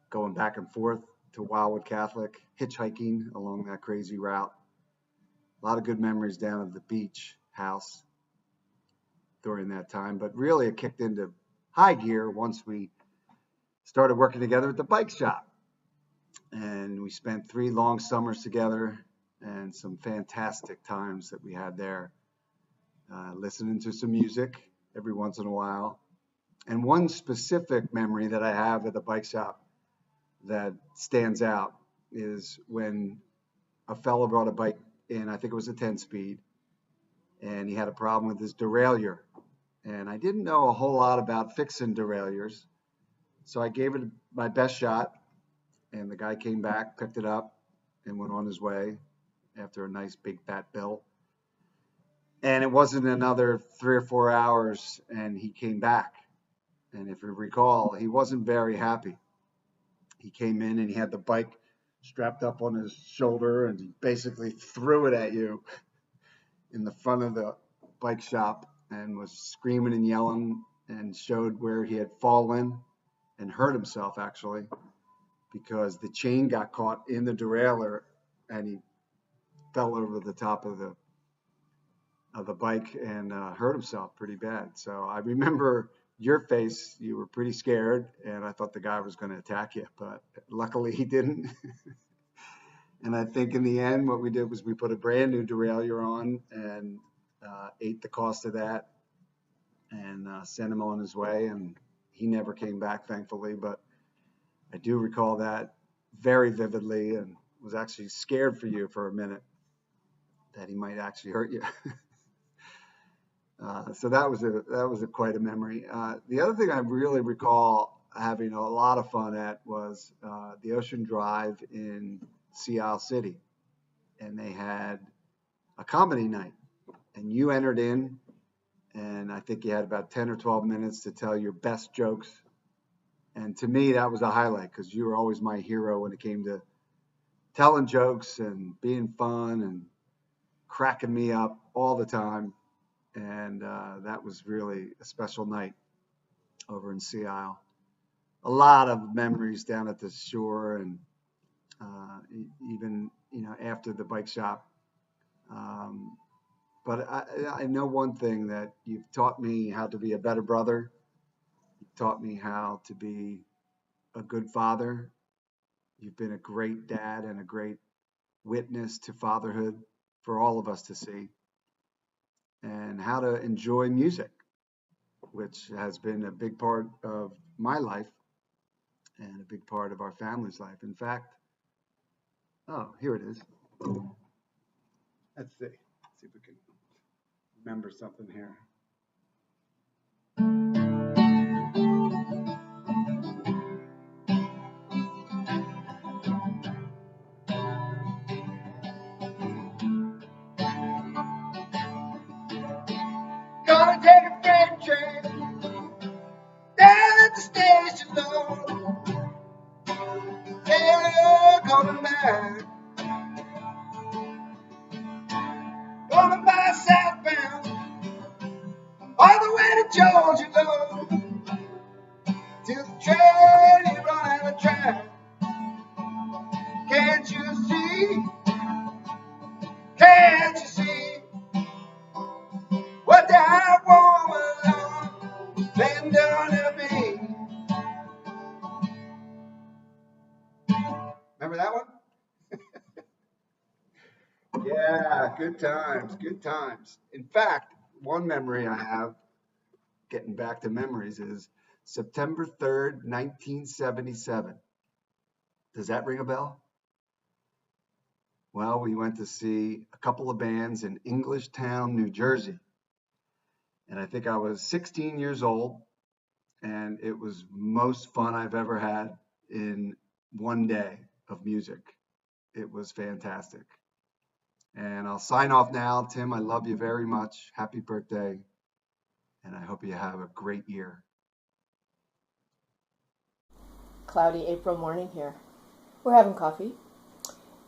going back and forth to Wildwood Catholic, hitchhiking along that crazy route. A lot of good memories down at the beach house during that time. But really, it kicked into high gear once we started working together at the bike shop. And we spent 3 long summers together and some fantastic times that we had there. Listening to some music every once in a while. And one specific memory that I have at the bike shop that stands out is when a fellow brought a bike in, I think it was a 10-speed, and he had a problem with his derailleur. And I didn't know a whole lot about fixing derailleurs, so I gave it my best shot, and the guy came back, picked it up, and went on his way after a nice big fat bill. And it wasn't another 3 or 4 hours, and he came back. And if you recall, he wasn't very happy. He came in and he had the bike strapped up on his shoulder, and he basically threw it at you in the front of the bike shop and was screaming and yelling and showed where he had fallen and hurt himself, actually, because the chain got caught in the derailleur and he fell over the top of the bike and hurt himself pretty bad. So I remember your face, you were pretty scared, and I thought the guy was going to attack you, but luckily he didn't. And I think in the end, what we did was we put a brand new derailleur on and ate the cost of that and sent him on his way. And he never came back, thankfully, but I do recall that very vividly and was actually scared for you for a minute that he might actually hurt you. So that was quite a memory. The other thing I really recall having a lot of fun at was the Ocean Drive in Sea Isle City, and they had a comedy night, and you entered in, and I think you had about 10 or 12 minutes to tell your best jokes. And to me, that was a highlight because you were always my hero when it came to telling jokes and being fun and cracking me up all the time. And that was really a special night over in Sea Isle. A lot of memories down at the shore and even, after the bike shop. But I know one thing, that you've taught me how to be a better brother. You've taught me how to be a good father. You've been a great dad and a great witness to fatherhood for all of us to see. And how to enjoy music, which has been a big part of my life and a big part of our family's life. In fact, here it is. Let's see. See if we can remember something here. Gonna take a freight train down at the station, Lord. Yeah, coming back. Gonna buy southbound all the way to Georgia, Lord. Till the train is run out of track. Can't you see? Can't you see what that woman been done to me? Remember that one? Yeah, good times, good times. In fact, one memory I have, getting back to memories, is September 3rd, 1977. Does that ring a bell? Well, we went to see a couple of bands in Englishtown, New Jersey. And I think I was 16 years old, and it was most fun I've ever had in one day of music. It was fantastic. And I'll sign off now. Tim, I love you very much. Happy birthday. And I hope you have a great year. Cloudy April morning here. We're having coffee.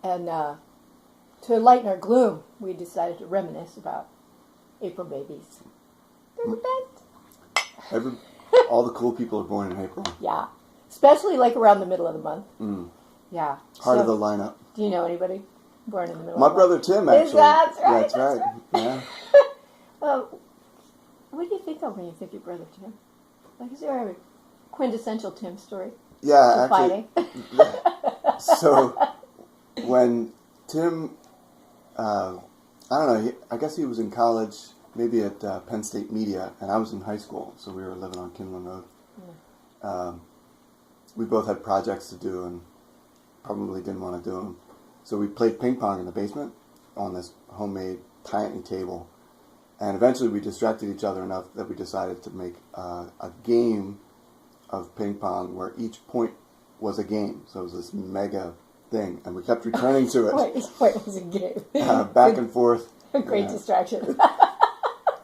And to lighten our gloom, we decided to reminisce about April babies. There's a band. All the cool people are born in April. Yeah. Especially like around the middle of the month. Mm. Yeah. Heart of the lineup. Do you know anybody born in the middle My of the brother month? Tim, actually. Is that right? Yeah, that's right. Yeah. What do you think of when you think of brother Tim? Like, is there a quintessential Tim story? Yeah, Fighting? So when Tim, I don't know, I guess he was in college, maybe at Penn State Media, and I was in high school, so we were living on Kinlan Road. Yeah. We both had projects to do and probably didn't want to do them. So we played ping pong in the basement on this homemade tiny table. And eventually we distracted each other enough that we decided to make a game of ping pong where each point was a game. So it was this mega thing, and we kept returning to it. Each point was a game. Back and forth. Great distraction.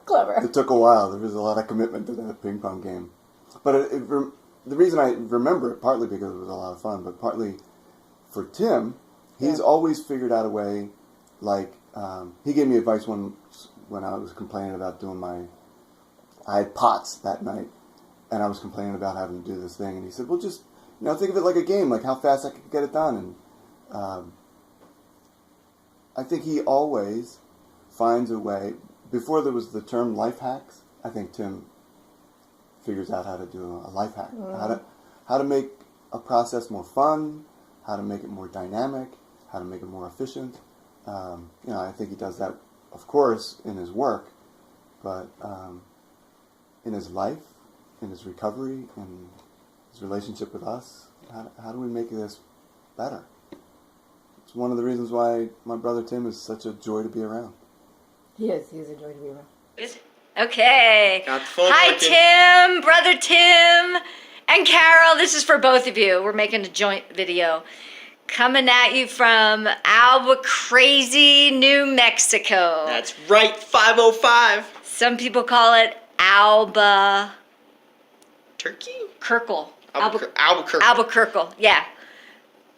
Clever. It took a while. There was a lot of commitment to that ping pong game. But the reason I remember it, partly because it was a lot of fun, but partly for Tim, he's always figured out a way, like, he gave me advice when I was complaining about I had POTS that night, and I was complaining about having to do this thing, and he said, well, just, think of it like a game, like how fast I could get it done. And I think he always finds a way. Before there was the term life hacks, I think Tim figures out how to do a life hack, how to make a process more fun, how to make it more dynamic, how to make it more efficient. I think he does that, of course, in his work, but in his life, in his recovery, in his relationship with us, how do we make this better? It's one of the reasons why my brother Tim is such a joy to be around. He is a joy to be around. Okay. Got the phone Hi, working. Tim, brother Tim, and Carol. This is for both of you. We're making a joint video. Coming at you from Albuquerque, New Mexico. That's right, 505. Some people call it Alba. Turkey? Kirkle. Albuquerque. Albuquerque, yeah.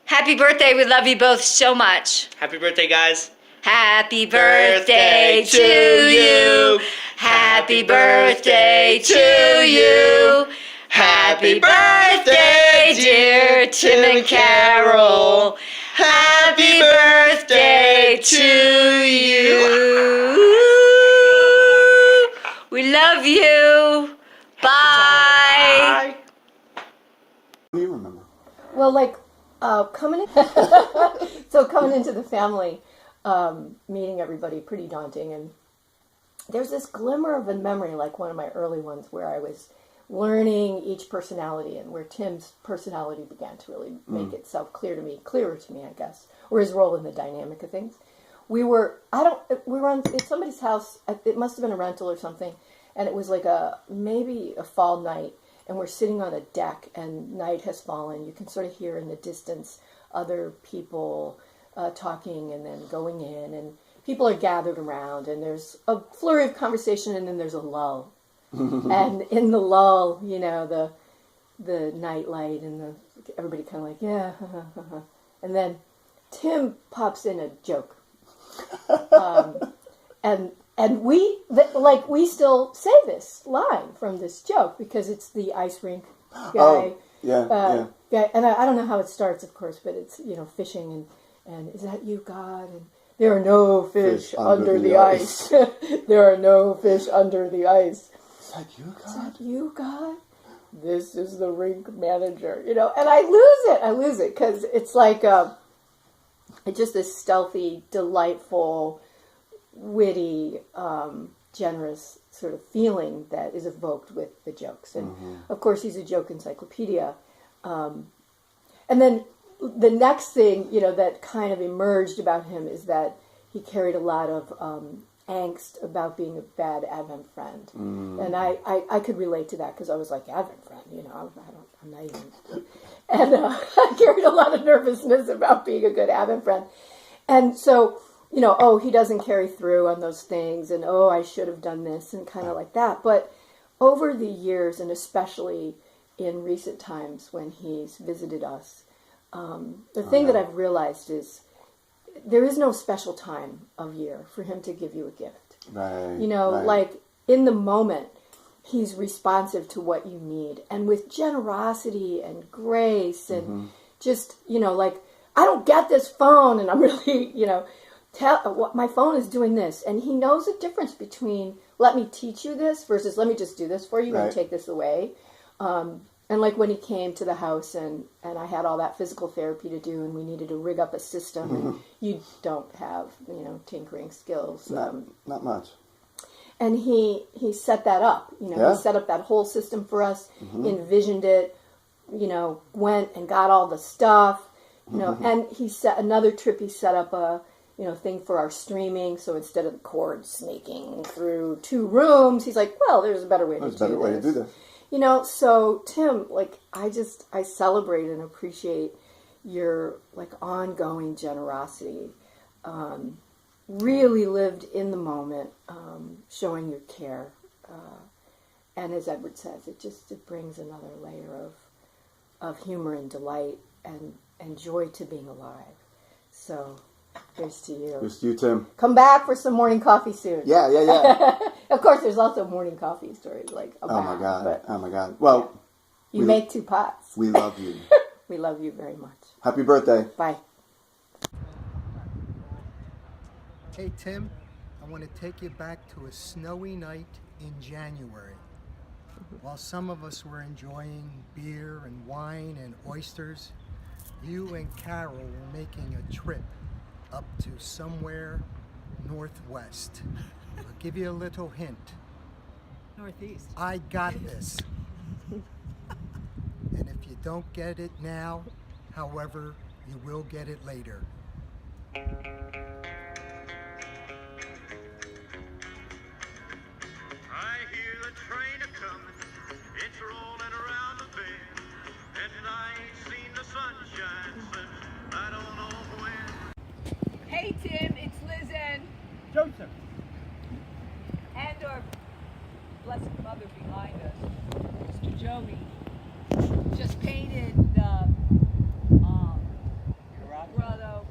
Happy birthday. We love you both so much. Happy birthday, guys. Happy birthday to you. Happy birthday to you. Happy birthday, dear Tim and Carol. Happy birthday to you. We love you. Bye. What do you remember? Well, like coming into the family, meeting everybody, pretty daunting. And there's this glimmer of a memory, like one of my early ones, where I was learning each personality, and where Tim's personality began to really make itself clearer to me, I guess, or his role in the dynamic of things. We were on at somebody's house. It must have been a rental or something, and it was like maybe a fall night, and we're sitting on a deck, and night has fallen. You can sort of hear in the distance other people talking, and then going in, and people are gathered around, and there's a flurry of conversation, and then there's a lull. And in the lull, the night light and everybody kind of like, yeah, and then Tim pops in a joke, and we still say this line from this joke because it's the ice rink guy. Yeah. And I don't know how it starts, of course, but it's fishing and is that you, God? And there are no fish under the ice. There are no fish under the ice. Is that you, God? Is that you, God? This is the rink manager, and I lose it because it's like it's just this stealthy, delightful, witty generous sort of feeling that is evoked with the jokes. And of course, he's a joke encyclopedia. And then the next thing, that kind of emerged about him is that he carried a lot of angst about being a bad Advent friend. And I could relate to that because I was like, Advent friend, I'm not even... And I carried a lot of nervousness about being a good Advent friend. And so, he doesn't carry through on those things, and I should have done this, and kind of like that. But over the years, and especially in recent times when he's visited us, the thing that I've realized is there is no special time of year for him to give you a gift. Right. Like in the moment, he's responsive to what you need, and with generosity and grace, and just, like, I don't get this phone, and I'm really, my phone is doing this, and he knows the difference between let me teach you this versus let me just do this for you and take this away. And like when he came to the house and I had all that physical therapy to do, and we needed to rig up a system, and you don't have, tinkering skills. Not much. And he set that up, he set up that whole system for us, envisioned it, went and got all the stuff, and he set another trip, he set up a, thing for our streaming. So instead of the cord snaking through 2 rooms, he's like, well, there's a better way to do this. So Tim, like, I celebrate and appreciate your ongoing generosity, really lived in the moment, showing your care. And as Edward says, it brings another layer of humor and delight and joy to being alive. So here's to you. Here's to you, Tim. Come back for some morning coffee soon. Yeah. Of course, there's also morning coffee stories about. Oh my God. Well, you make 2 pots. We love you. We love you very much. Happy birthday. Bye. Hey, Tim, I want to take you back to a snowy night in January. While some of us were enjoying beer and wine and oysters, you and Carol were making a trip up to somewhere northwest. I'll give you a little hint. Northeast. I got this. And if you don't get it now, however, you will get it later. Hey Tim, it's Liz and Joseph. And our Blessed Mother behind us, Mr. Joey, just painted the grotto.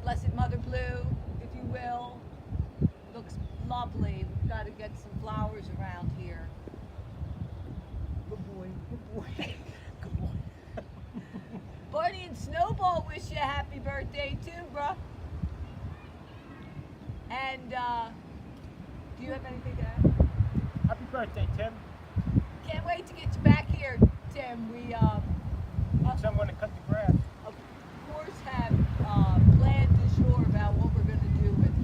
Blessed Mother blue, if you will. Looks lovely. We've got to get some flowers around here. Good boy, good boy. Good boy. Barney and Snowball wish you a happy birthday too, bruh. And, do you have anything to add? Happy birthday, Tim. Can't wait to get you back here, Tim. We, Someone to cut the grass. of course have, planned to sure about what we're gonna do with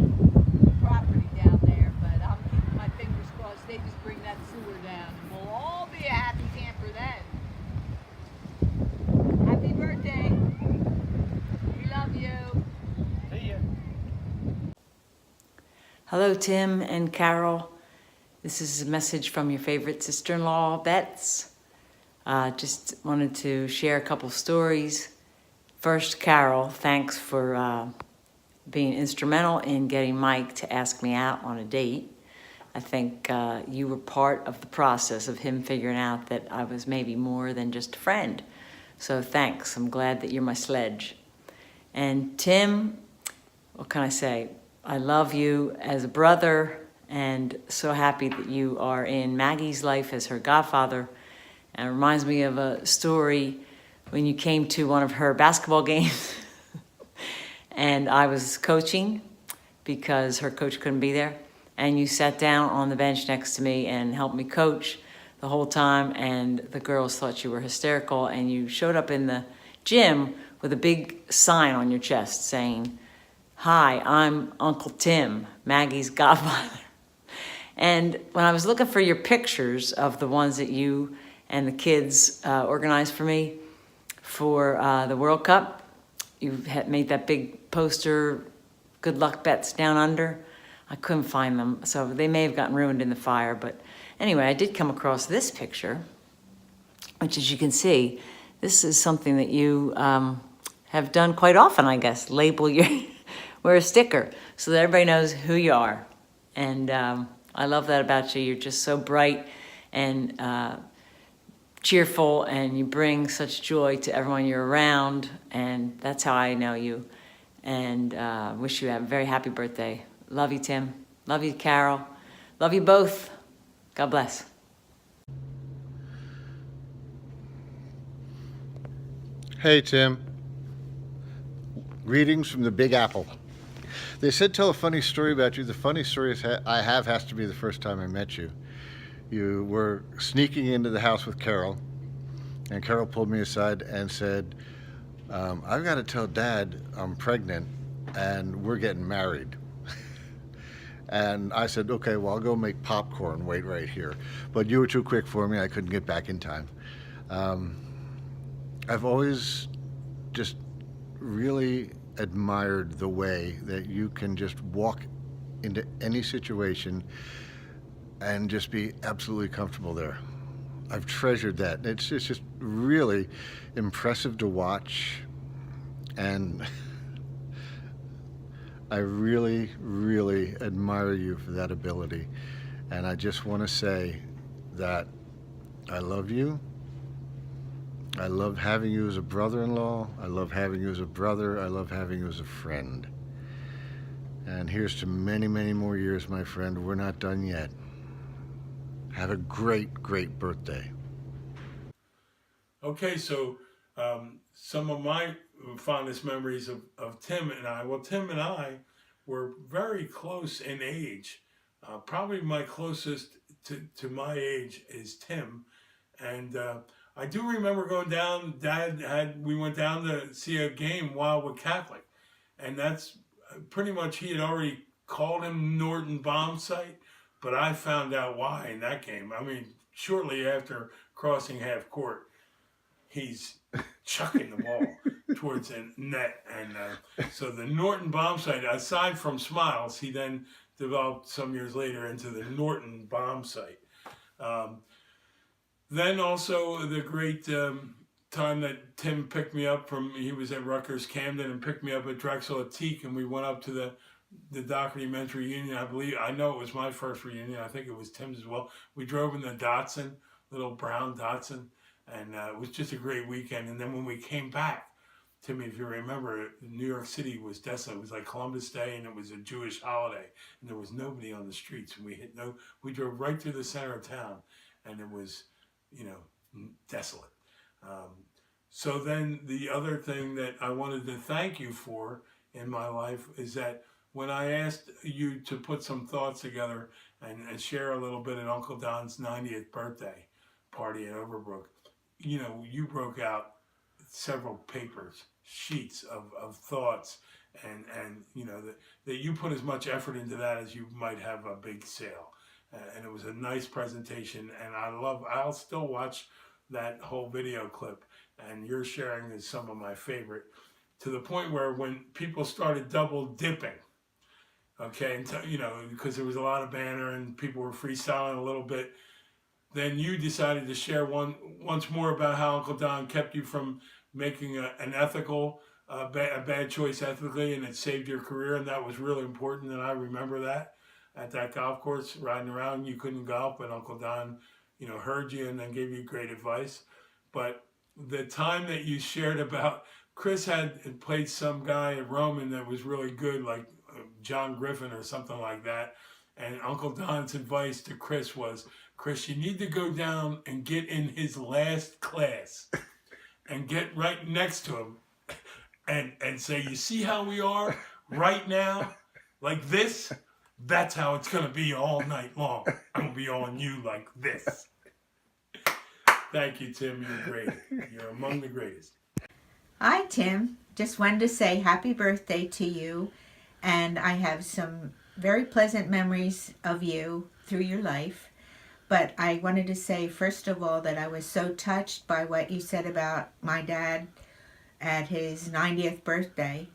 the property down there, but I'm keeping my fingers crossed they just bring that sewer down, and we'll all be a happy camper then. Happy birthday. We love you. See ya. Hello, Tim and Carol. This is a message from your favorite sister-in-law, Bets. Just wanted to share a couple stories. First, Carol, thanks for being instrumental in getting Mike to ask me out on a date. I think you were part of the process of him figuring out that I was maybe more than just a friend. So thanks. I'm glad that you're my sledge. And Tim, what can I say? I love you as a brother and so happy that you are in Maggie's life as her godfather. And it reminds me of a story when you came to one of her basketball games and I was coaching because her coach couldn't be there. And you sat down on the bench next to me and helped me coach the whole time. And the girls thought you were hysterical. And you showed up in the gym with a big sign on your chest saying, "Hi, I'm Uncle Tim, Maggie's godfather." And when I was looking for your pictures of the ones that you and the kids organized for me for the World Cup, you had made that big poster, "Good luck, Bets Down Under." I couldn't find them, so they may have gotten ruined in the fire. But anyway, I did come across this picture, which, as you can see, this is something that you have done quite often, I guess. Label your, wear a sticker so that everybody knows who you are. And I love that about you. You're just so bright and cheerful, and you bring such joy to everyone you're around. And that's how I know you. And wish you a very happy birthday. Love you, Tim. Love you, Carol. Love you both. God bless. Hey, Tim. Greetings from the Big Apple. They said tell a funny story about you. The funny story I have has to be the first time I met you. You were sneaking into the house with Carol, and Carol pulled me aside and said, I've got to tell Dad I'm pregnant and we're getting married. And I said, okay, well, I'll go make popcorn, wait right here. But you were too quick for me. I couldn't get back in time. I've always just really admired the way that you can just walk into any situation and just be absolutely comfortable there. I've treasured that. It's just really impressive to watch, and I really, really admire you for that ability. And I just want to say that I love you. I love having you as a brother-in-law. I love having you as a brother. I love having you as a friend. And here's to many, many more years, my friend. We're not done yet. Have a great, great birthday. Okay, so some of my fondest memories of Tim and I, well, Tim and I were very close in age. Probably my closest to my age is Tim. And I do remember going down, we went down to see a game Wildwood Catholic. And that's pretty much, he had already called him Norton Bomb Site, but I found out why in that game. I mean, shortly after crossing half court, he's chucking the ball towards the net. And so the Norton Bomb Site, aside from Smiles, he then developed some years later into the Norton Bomb Site. Then also the great time that Tim picked me up from, he was at Rutgers Camden and picked me up at Drexel at Teak, and we went up to the Dougherty men's reunion. I know it was my first reunion. I think it was Tim's as well. We drove in the Datsun, little brown Datsun, and it was just a great weekend. And then when we came back, Timmy, if you remember, New York City was desolate. It was like Columbus Day, and it was a Jewish holiday, and there was nobody on the streets. And we drove right through the center of town, and it was, desolate. So then the other thing that I wanted to thank you for in my life is that when I asked you to put some thoughts together and share a little bit at Uncle Don's 90th birthday party at Overbrook, you broke out several papers, sheets of thoughts, and that you put as much effort into that as you might have a big sale. And it was a nice presentation, and I'll still watch that whole video clip, and your sharing is some of my favorite, to the point where when people started double dipping, okay, and because there was a lot of banner and people were freestyling a little bit, then you decided to share once more about how Uncle Don kept you from making an ethical, a bad choice ethically, and it saved your career, and that was really important, and I remember that. At that golf course, riding around, you couldn't golf, but Uncle Don, heard you and then gave you great advice. But the time that you shared about, Chris had played some guy at Roman that was really good, like John Griffin or something like that. And Uncle Don's advice to Chris was, Chris, you need to go down and get in his last class and get right next to him and say, you see how we are right now? Like this? That's how it's going to be all night long. I'm going to be on you like this. Thank you, Tim. You're great. You're among the greatest. Hi, Tim. Just wanted to say happy birthday to you. And I have some very pleasant memories of you through your life. But I wanted to say, first of all, that I was so touched by what you said about my dad at his 90th birthday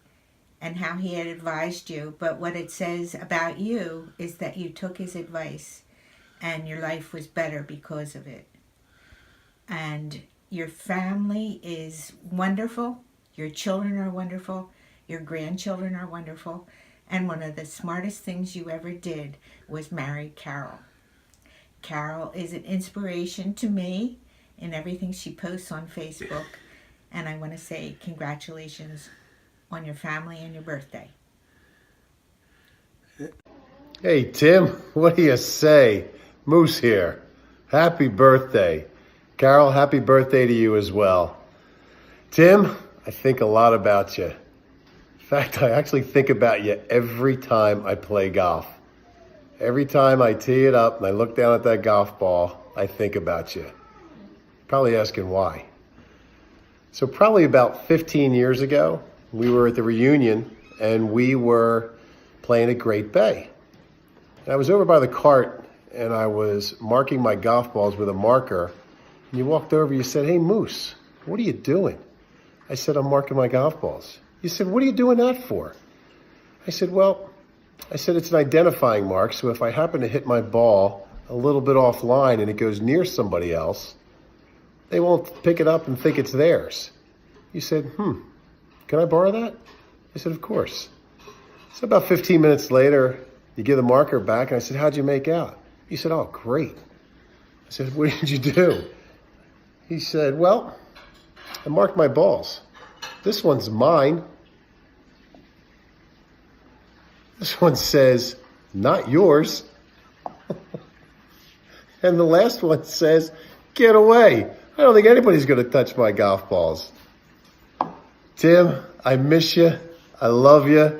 and how he had advised you. But what it says about you is that you took his advice and your life was better because of it. And your family is wonderful. Your children are wonderful. Your grandchildren are wonderful. And one of the smartest things you ever did was marry Carol. Carol is an inspiration to me in everything she posts on Facebook. And I want to say congratulations on your family and your birthday. Hey, Tim, what do you say? Moose here. Happy birthday. Carol, happy birthday to you as well. Tim, I think a lot about you. In fact, I actually think about you every time I play golf. Every time I tee it up and I look down at that golf ball, I think about you. Probably asking why. So probably about 15 years ago, we were at the reunion and we were playing at Great Bay. And I was over by the cart and I was marking my golf balls with a marker. And you walked over, you said, "Hey, Moose, what are you doing?" I said, "I'm marking my golf balls." You said, "What are you doing that for?" I said, it's an identifying mark, so if I happen to hit my ball a little bit offline and it goes near somebody else, they won't pick it up and think it's theirs." You said, "Can I borrow that?" I said, "Of course." So about 15 minutes later, you give the marker back, and I said, "How'd you make out?" You said, "Oh, great." I said, "What did you do?" He said, "Well, I marked my balls. This one's mine. This one says, not yours." And the last one says, "Get away. I don't think anybody's going to touch my golf balls." Tim, I miss you. I love you.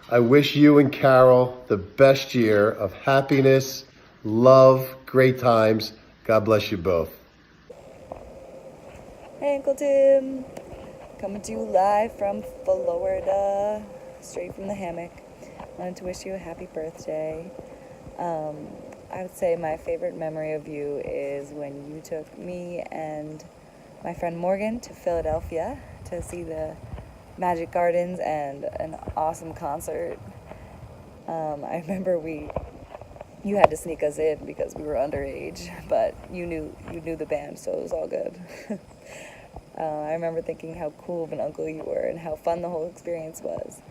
I wish you and Carol the best year of happiness, love, great times. God bless you both. Hey, Uncle Tim. Coming to you live from Florida, straight from the hammock. Wanted to wish you a happy birthday. I would say my favorite memory of you is when you took me and my friend Morgan to Philadelphia to see the Magic Gardens and an awesome concert. I remember you had to sneak us in because we were underage, but you knew the band, so it was all good. I remember thinking how cool of an uncle you were and how fun the whole experience was.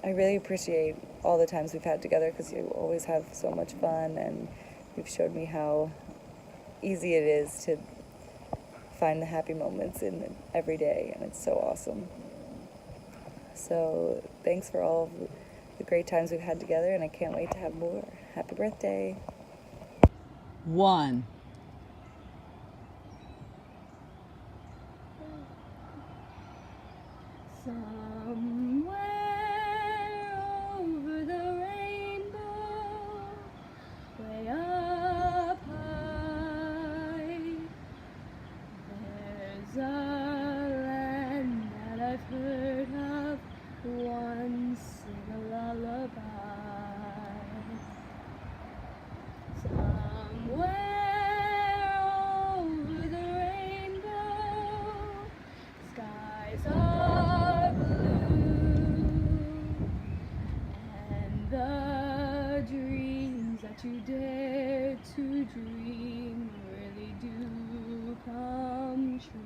I really appreciate all the times we've had together because you always have so much fun, and you've showed me how easy it is to find the happy moments in every day, and it's so awesome. So thanks for all of the great times we've had together, and I can't wait to have more. Happy birthday. 1. Somewhere over the rainbow, way up high, there's a land that I've heard of once in a lullaby. Somewhere over the rainbow, skies are blue, and the dreams that you dare to dream really do come true.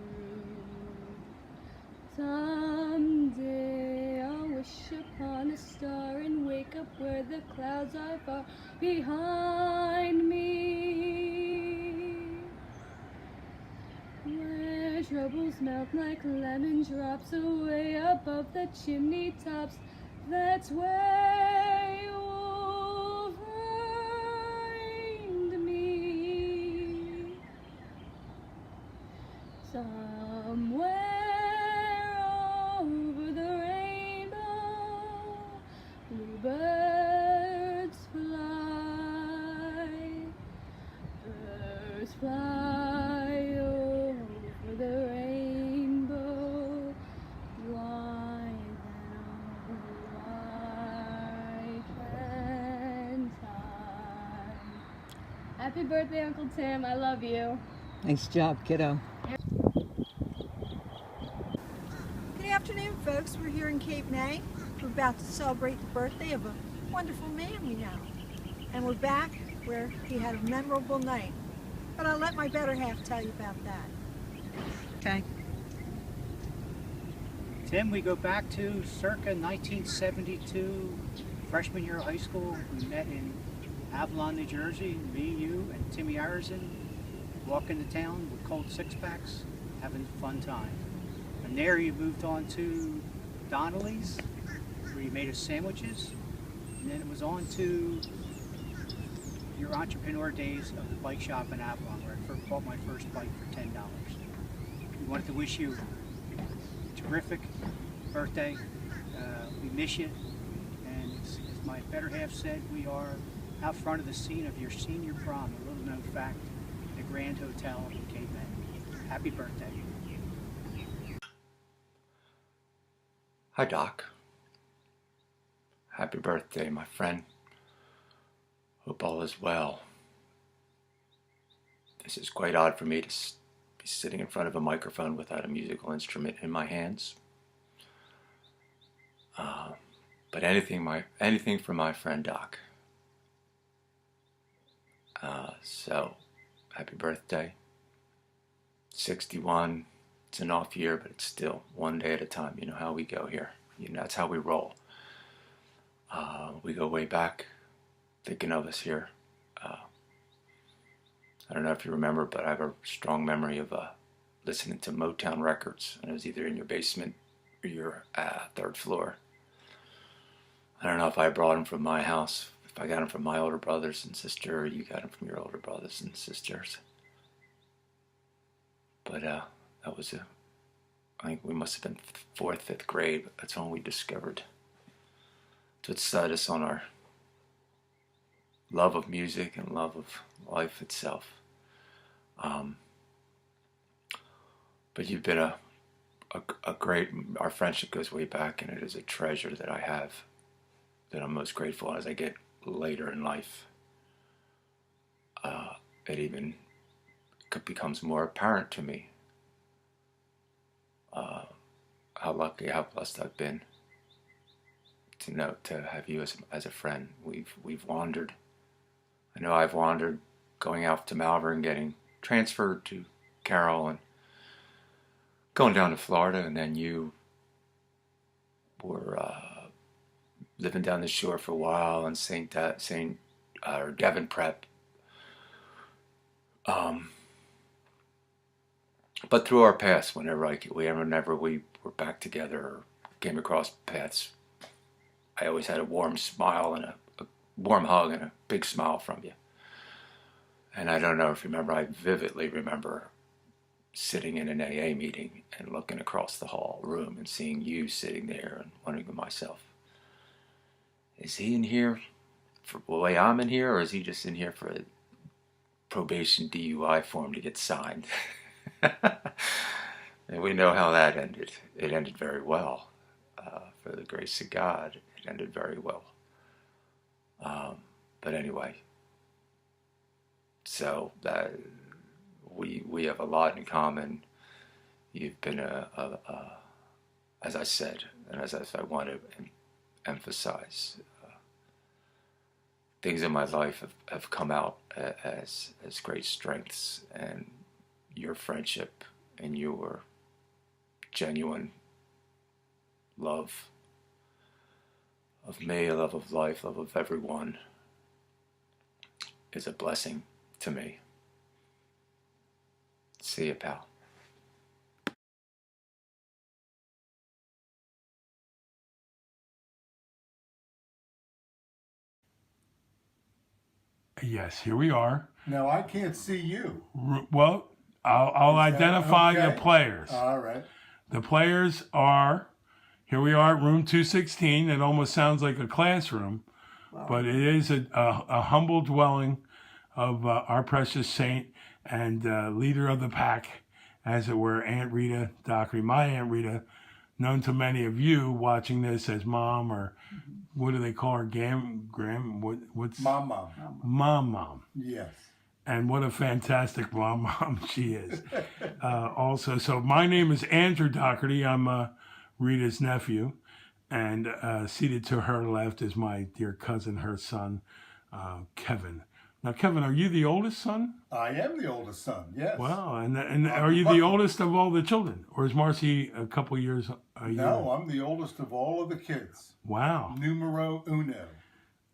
Someday I'll wish upon a star and wake up where the clouds are far behind me, where troubles melt like lemon drops away above the chimney tops. That's where you will find me. Somewhere over the rainbow, bluebirds fly, birds fly over the rainbow. Why then, oh, why can't I? Happy birthday, Uncle Tim. I love you. Nice job, kiddo. Good afternoon, folks. We're here in Cape May. We're about to celebrate the birthday of a wonderful man we know. And we're back where he had a memorable night. But I'll let my better half tell you about that. Okay. Tim, we go back to circa 1972, freshman year of high school. We met in Avalon, New Jersey. Me, you, and Timmy Arison walking to town with cold six-packs, having a fun time. And there you moved on to Donnelly's, where you made us sandwiches. And then it was on to your entrepreneur days of the bike shop in Avalon, where I first bought my first bike for $10. We wanted to wish you a terrific birthday. We miss you. And as my better half said, we are out front of the scene of your senior prom, a little known fact, the Grand Hotel in Cape May. Happy birthday. Hi, Doc. Happy birthday, my friend. Hope all is well. This is quite odd for me to be sitting in front of a microphone without a musical instrument in my hands. But anything for my friend Doc. So, happy birthday. 61. It's an off year, but it's still one day at a time. You know how we go here. That's how we roll. We go way back, thinking of us here. I don't know if you remember, but I have a strong memory of listening to Motown records, and it was either in your basement or your third floor. I don't know if I brought them from my house, if I got them from my older brothers and sister, or you got them from your older brothers and sisters. But that was I think we must have been 4th, 5th grade, but that's when we discovered. That's what set us on our love of music and love of life itself. But you've been a great, our friendship goes way back, and it is a treasure that I have, that I'm most grateful as I get later in life. It even becomes more apparent to me how lucky, how blessed I've been to have you as a friend. We've wandered. I know I've wandered, going out to Malvern, getting transferred to Carroll, and going down to Florida, and then you were living down the shore for a while in Devon Prep. But through our paths, whenever we were back together or came across paths, I always had a warm smile and a warm hug and a big smile from you. And I don't know if you remember, I vividly remember sitting in an AA meeting and looking across the hall room and seeing you sitting there and wondering to myself, is he in here for the way I'm in here, or is he just in here for a probation DUI form to get signed? And we know how that ended. It ended very well. For the grace of God, it ended very well. But anyway, so that we have a lot in common. You've been as I said, and as I want to emphasize, things in my life have come out as great strengths, and your friendship and your genuine love of me, love of life, love of everyone is a blessing to me. See you, pal. Yes, here we are. Now I can't see you. Well, I'll identify okay? the players. All right. The players are, here we are at room 216. It almost sounds like a classroom, but it is a humble dwelling of our precious saint and leader of the pack, as it were, Aunt Rita Dougherty. My Aunt Rita, known to many of you watching this as Mom, or what do they call her? Mom. Mom. Mom. Yes. And what a fantastic mom she is. Also, so my name is Andrew Dougherty. I'm Rita's nephew. And seated to her left is my dear cousin, her son, Kevin. Now, Kevin, are you the oldest son? I am the oldest son, yes. Wow. And are you the oldest of all the children? Or is Marcy a couple years a year? No, I'm the oldest of all of the kids. Wow. Numero uno,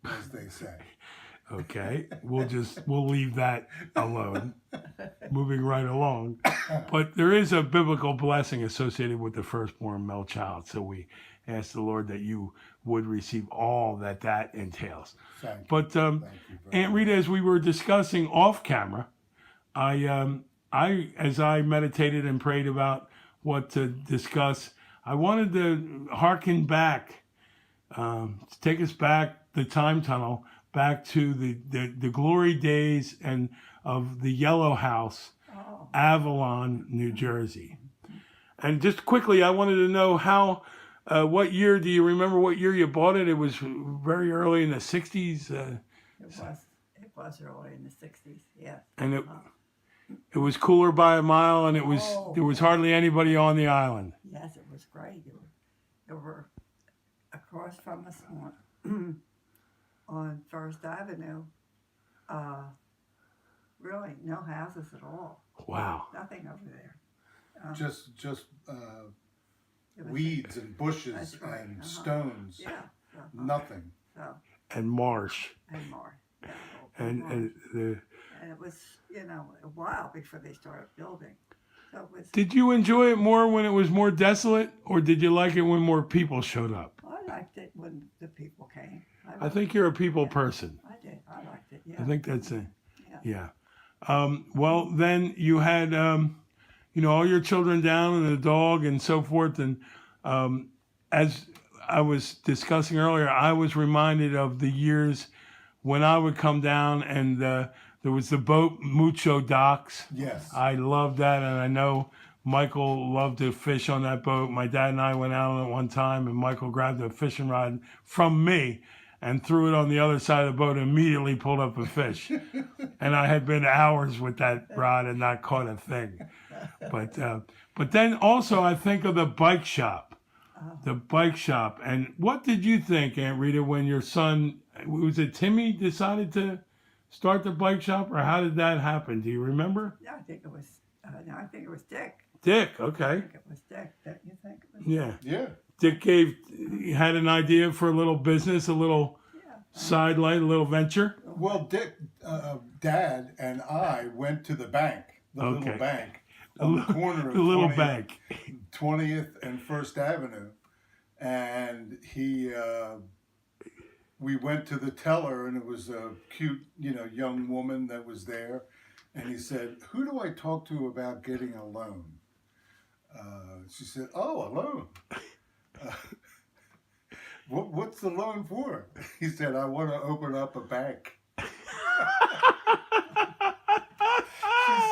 as they say. Okay, we'll leave that alone. Moving right along. But there is a biblical blessing associated with the firstborn male child. So we ask the Lord that you would receive all that entails. Thank you. But Thank you, Aunt Rita, as we were discussing off camera, I as I meditated and prayed about what to discuss, I wanted to hearken back, take us back the time tunnel, back to the glory days and of the Yellow House, Avalon, New Jersey. And just quickly, I wanted to know how, what year, do you remember what year you bought it? It was very early in the 60s. It was early in the 60s, yeah. And it was cooler by a mile, and there was hardly anybody on the island. Yes, it was great. There were across from us on First Avenue, really no houses at all. Wow. Nothing over there. Just weeds and bushes and stones. Yeah. Nothing. And marsh. And marsh. Yeah, And it was, a while before they started building. So it was, did you enjoy it more when it was more desolate, or did you like it when more people showed up? I liked it when the people came. I think you're a people person. I did. I liked it, yeah. I think that's it. Yeah. Well, then you had, all your children down and the dog and so forth. And as I was discussing earlier, I was reminded of the years when I would come down and there was the boat Mucho Docks. Yes. I loved that, and I know Michael loved to fish on that boat. My dad and I went out on it one time, and Michael grabbed a fishing rod from me and threw it on the other side of the boat and immediately pulled up a fish. And I had been hours with that rod and not caught a thing. But then also I think of the bike shop. The bike shop. And what did you think, Aunt Rita, when your son, was it Timmy, decided to start the bike shop, or how did that happen? Do you remember? Yeah, I think it was Dick. Dick, okay. I think it was Dick. Don't you think it was? Yeah. Yeah. Dick had an idea for a little business, a little sidelight, a little venture. Well, Dick, Dad, and I went to the bank, little bank, on the corner of the little 20th, bank, 20th and First Avenue, and we went to the teller, and it was a cute, young woman that was there, and he said, "Who do I talk to about getting a loan?" She said, "Oh, a loan." What's the loan for? He said, "I want to open up a bank." She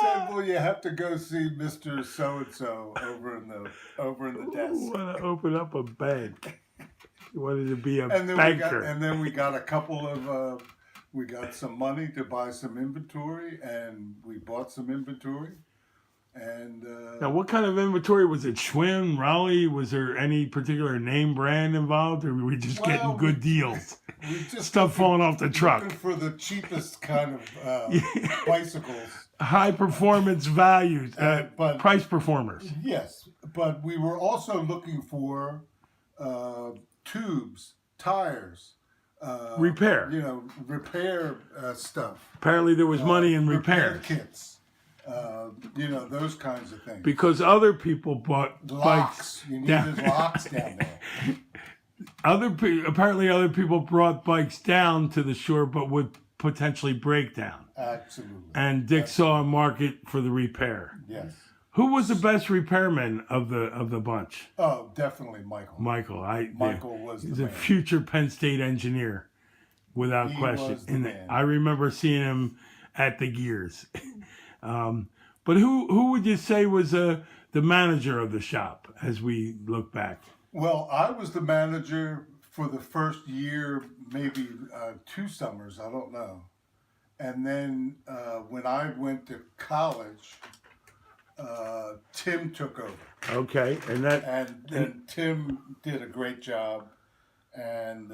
said, "Well, you have to go see Mr. So-and-so over in the desk." I want to open up a bank. You wanted to be a banker. Then we got a couple of, we got some money to buy some inventory, and we bought some inventory. And now, what kind of inventory was it? Schwinn, Raleigh? Was there any particular name brand involved, or were we just getting good deals? Stuff falling off the truck. Looking for the cheapest kind of bicycles. High performance values, price performers. Yes, but we were also looking for tubes, tires. Repair. Repair stuff. Apparently there was money in repair kits. Those kinds of things. Because other people bought locks. Bikes. You needed locks down there. Apparently other people brought bikes down to the shore, but would potentially break down. Absolutely. And Dick saw a market for the repair. Yes. Who was the best repairman of the bunch? Oh, definitely Michael. Michael was he's the a man. future Penn State engineer, without question. Was the And man. I remember seeing him at the Gears. But who would you say was the manager of the shop as we look back? Well, I was the manager for the first year, maybe 2 summers, I don't know. And then when I went to college, Tim took over. Okay, and Tim did a great job, and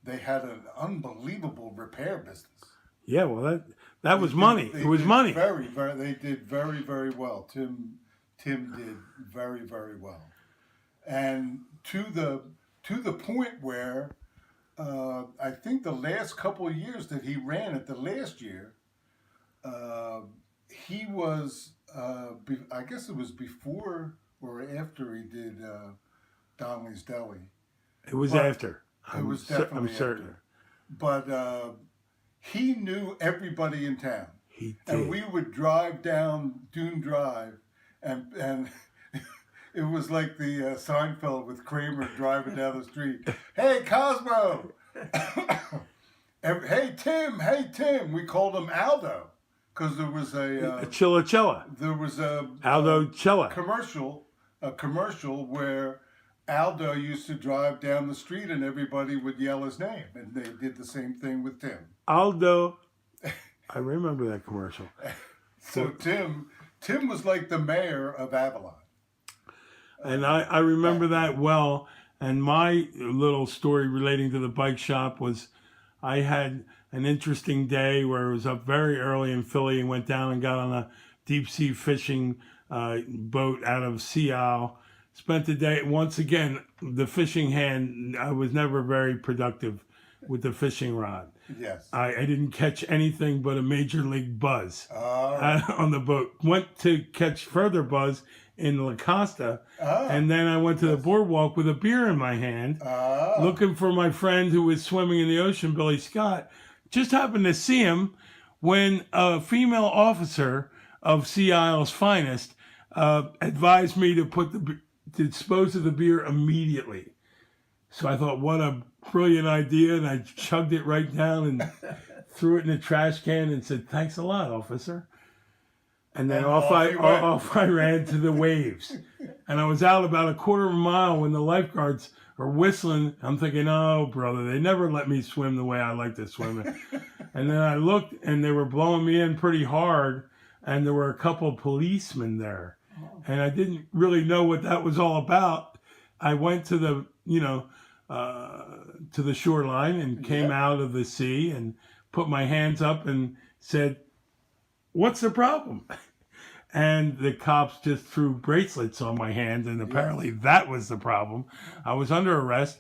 they had an unbelievable repair business. Yeah, well, that was money. It was money. They did very, very well. Tim did very, very well, and to the point where I think the last couple of years that he ran it, the last year, he was. I guess it was before or after he did Donnelly's Deli. It was after. It was definitely I'm certain. after. But he knew everybody in town. He did. And we would drive down Dune Drive, and it was like the Seinfeld with Kramer driving down the street. Hey, Cosmo! Hey, Tim! We called him Aldo. Because there was a Chilla. There was a Aldo Chilla commercial where Aldo used to drive down the street and everybody would yell his name, and they did the same thing with Tim. Aldo, I remember that commercial. So Tim was like the mayor of Avalon, and I remember that well. And my little story relating to the bike shop was, I had an interesting day where I was up very early in Philly and went down and got on a deep sea fishing boat out of Sea Isle. Spent the day, once again, the fishing hand, I was never very productive with the fishing rod. Yes. I didn't catch anything but a major league buzz on the boat. Went to catch further buzz in La Costa, and then I went to the boardwalk with a beer in my hand, looking for my friend who was swimming in the ocean, Billy Scott. Just happened to see him when a female officer of Sea Isle's finest advised me to dispose of the beer immediately. So I thought, what a brilliant idea, and I chugged it right down and threw it in a trash can and said, "Thanks a lot, officer." And then off I ran to the waves. And I was out about a quarter of a mile when the lifeguards are whistling. I'm thinking, oh, brother, they never let me swim the way I like to swim it. And then I looked, and they were blowing me in pretty hard, and there were a couple of policemen there. And I didn't really know what that was all about. I went to the, to the shoreline and came out of the sea and put my hands up and said, "What's the problem?" And the cops just threw bracelets on my hands, and apparently that was the problem. I was under arrest,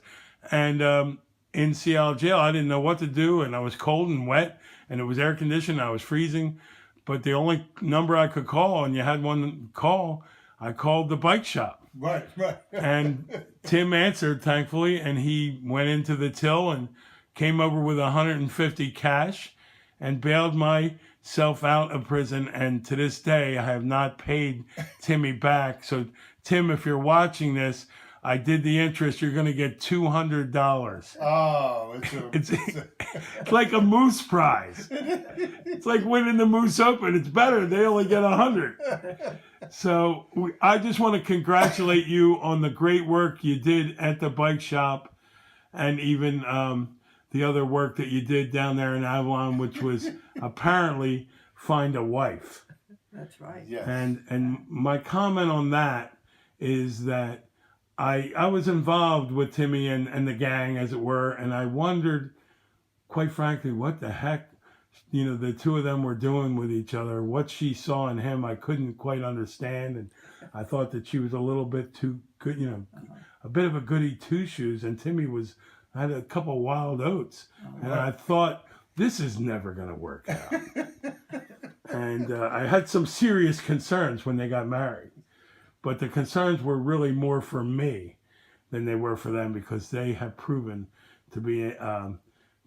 and in Seattle jail, I didn't know what to do, and I was cold and wet, and it was air conditioned. I was freezing, but the only number I could call, and you had one call, I called the bike shop. Right. And Tim answered, thankfully, and he went into the till and came over with $150 cash and bailed myself out of prison. And to this day, I have not paid Timmy back. So, Tim, if you're watching this, I did the interest. You're going to get $200. Oh, it's like a Moose prize. It's like winning the Moose Open. It's better. They only get 100. So I just want to congratulate you on the great work you did at the bike shop, and even the other work that you did down there in Avalon, which was apparently find a wife. That's right. Yes. And my comment on that is that I was involved with Timmy and the gang, as it were, and I wondered, quite frankly, what the heck, the two of them were doing with each other. What she saw in him, I couldn't quite understand, and I thought that she was a little bit too good, a bit of a goody two-shoes, and Timmy had a couple wild oats, and I thought, this is never going to work out. And I had some serious concerns when they got married. But the concerns were really more for me than they were for them, because they have proven to be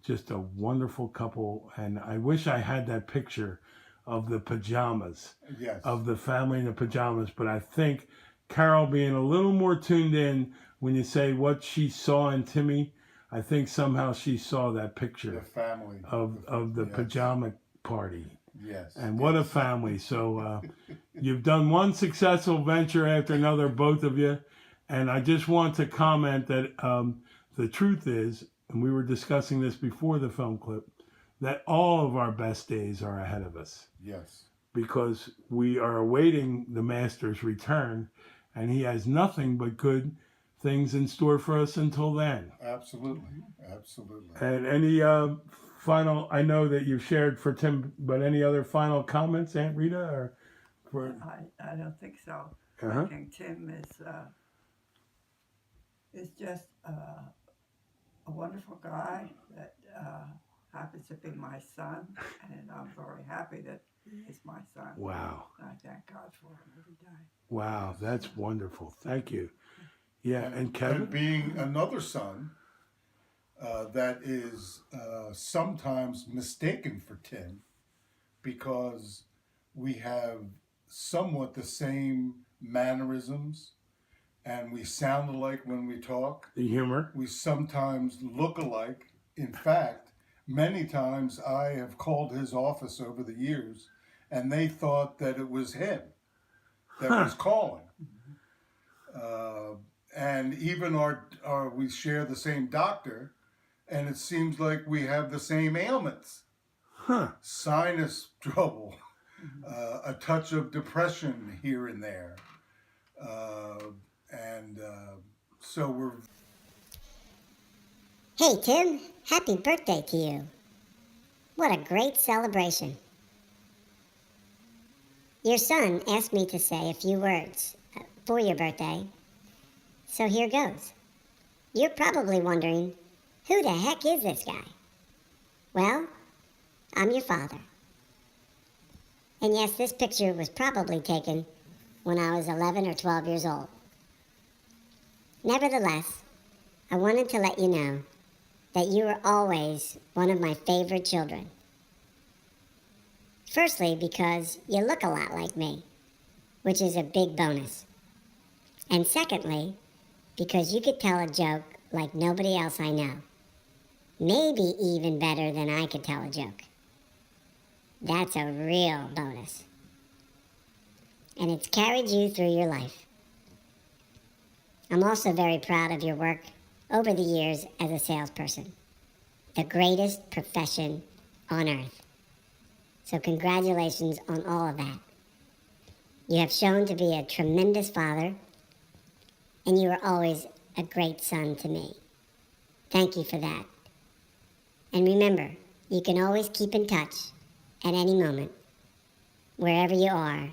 just a wonderful couple. And I wish I had that picture of the pajamas, of the family in the pajamas. But I think Carol being a little more tuned in when you say what she saw in Timmy, I think somehow she saw that picture The family of the pajama party. Yes. And what a family. So you've done one successful venture after another, both of you. And I just want to comment that the truth is, and we were discussing this before the film clip, that all of our best days are ahead of us. Yes. Because we are awaiting the Master's return, and he has nothing but good things in store for us until then. Absolutely. Absolutely. And any final, I know that you've shared for Tim, but any other final comments, Aunt Rita? Or for... I don't think so. Uh-huh. I think Tim is just a wonderful guy that happens to be my son, and I'm very happy that he is my son. Wow. And I thank God for him every day. Wow, that's wonderful. Thank you. Yeah, and Kevin? And being another son that is sometimes mistaken for Tim, because we have somewhat the same mannerisms, and we sound alike when we talk. The humor. We sometimes look alike. In fact, many times I have called his office over the years, and they thought that it was him that was calling. And even we share the same doctor, and it seems like we have the same ailments. Sinus trouble, a touch of depression here and there. So we're... Hey, Tim, happy birthday to you. What a great celebration. Your son asked me to say a few words for your birthday, so here goes. You're probably wondering, who the heck is this guy? Well, I'm your father. And yes, this picture was probably taken when I was 11 or 12 years old. Nevertheless, I wanted to let you know that you were always one of my favorite children. Firstly, because you look a lot like me, which is a big bonus. And secondly, because you could tell a joke like nobody else I know. Maybe even better than I could tell a joke. That's a real bonus. And it's carried you through your life. I'm also very proud of your work over the years as a salesperson. The greatest profession on earth. So congratulations on all of that. You have shown to be a tremendous father, and you are always a great son to me. Thank you for that. And remember, you can always keep in touch at any moment, wherever you are,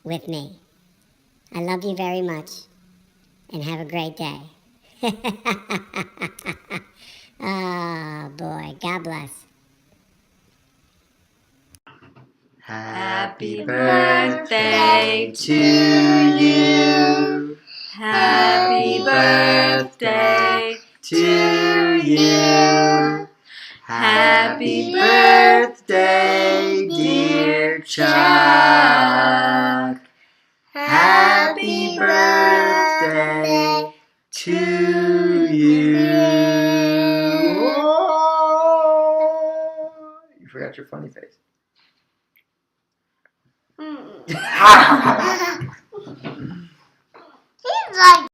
with me. I love you very much, and have a great day. Oh, boy. God bless. Happy birthday to you. Happy birthday to you. Happy birthday, dear Chuck. Happy birthday to you. You forgot your funny face. He's like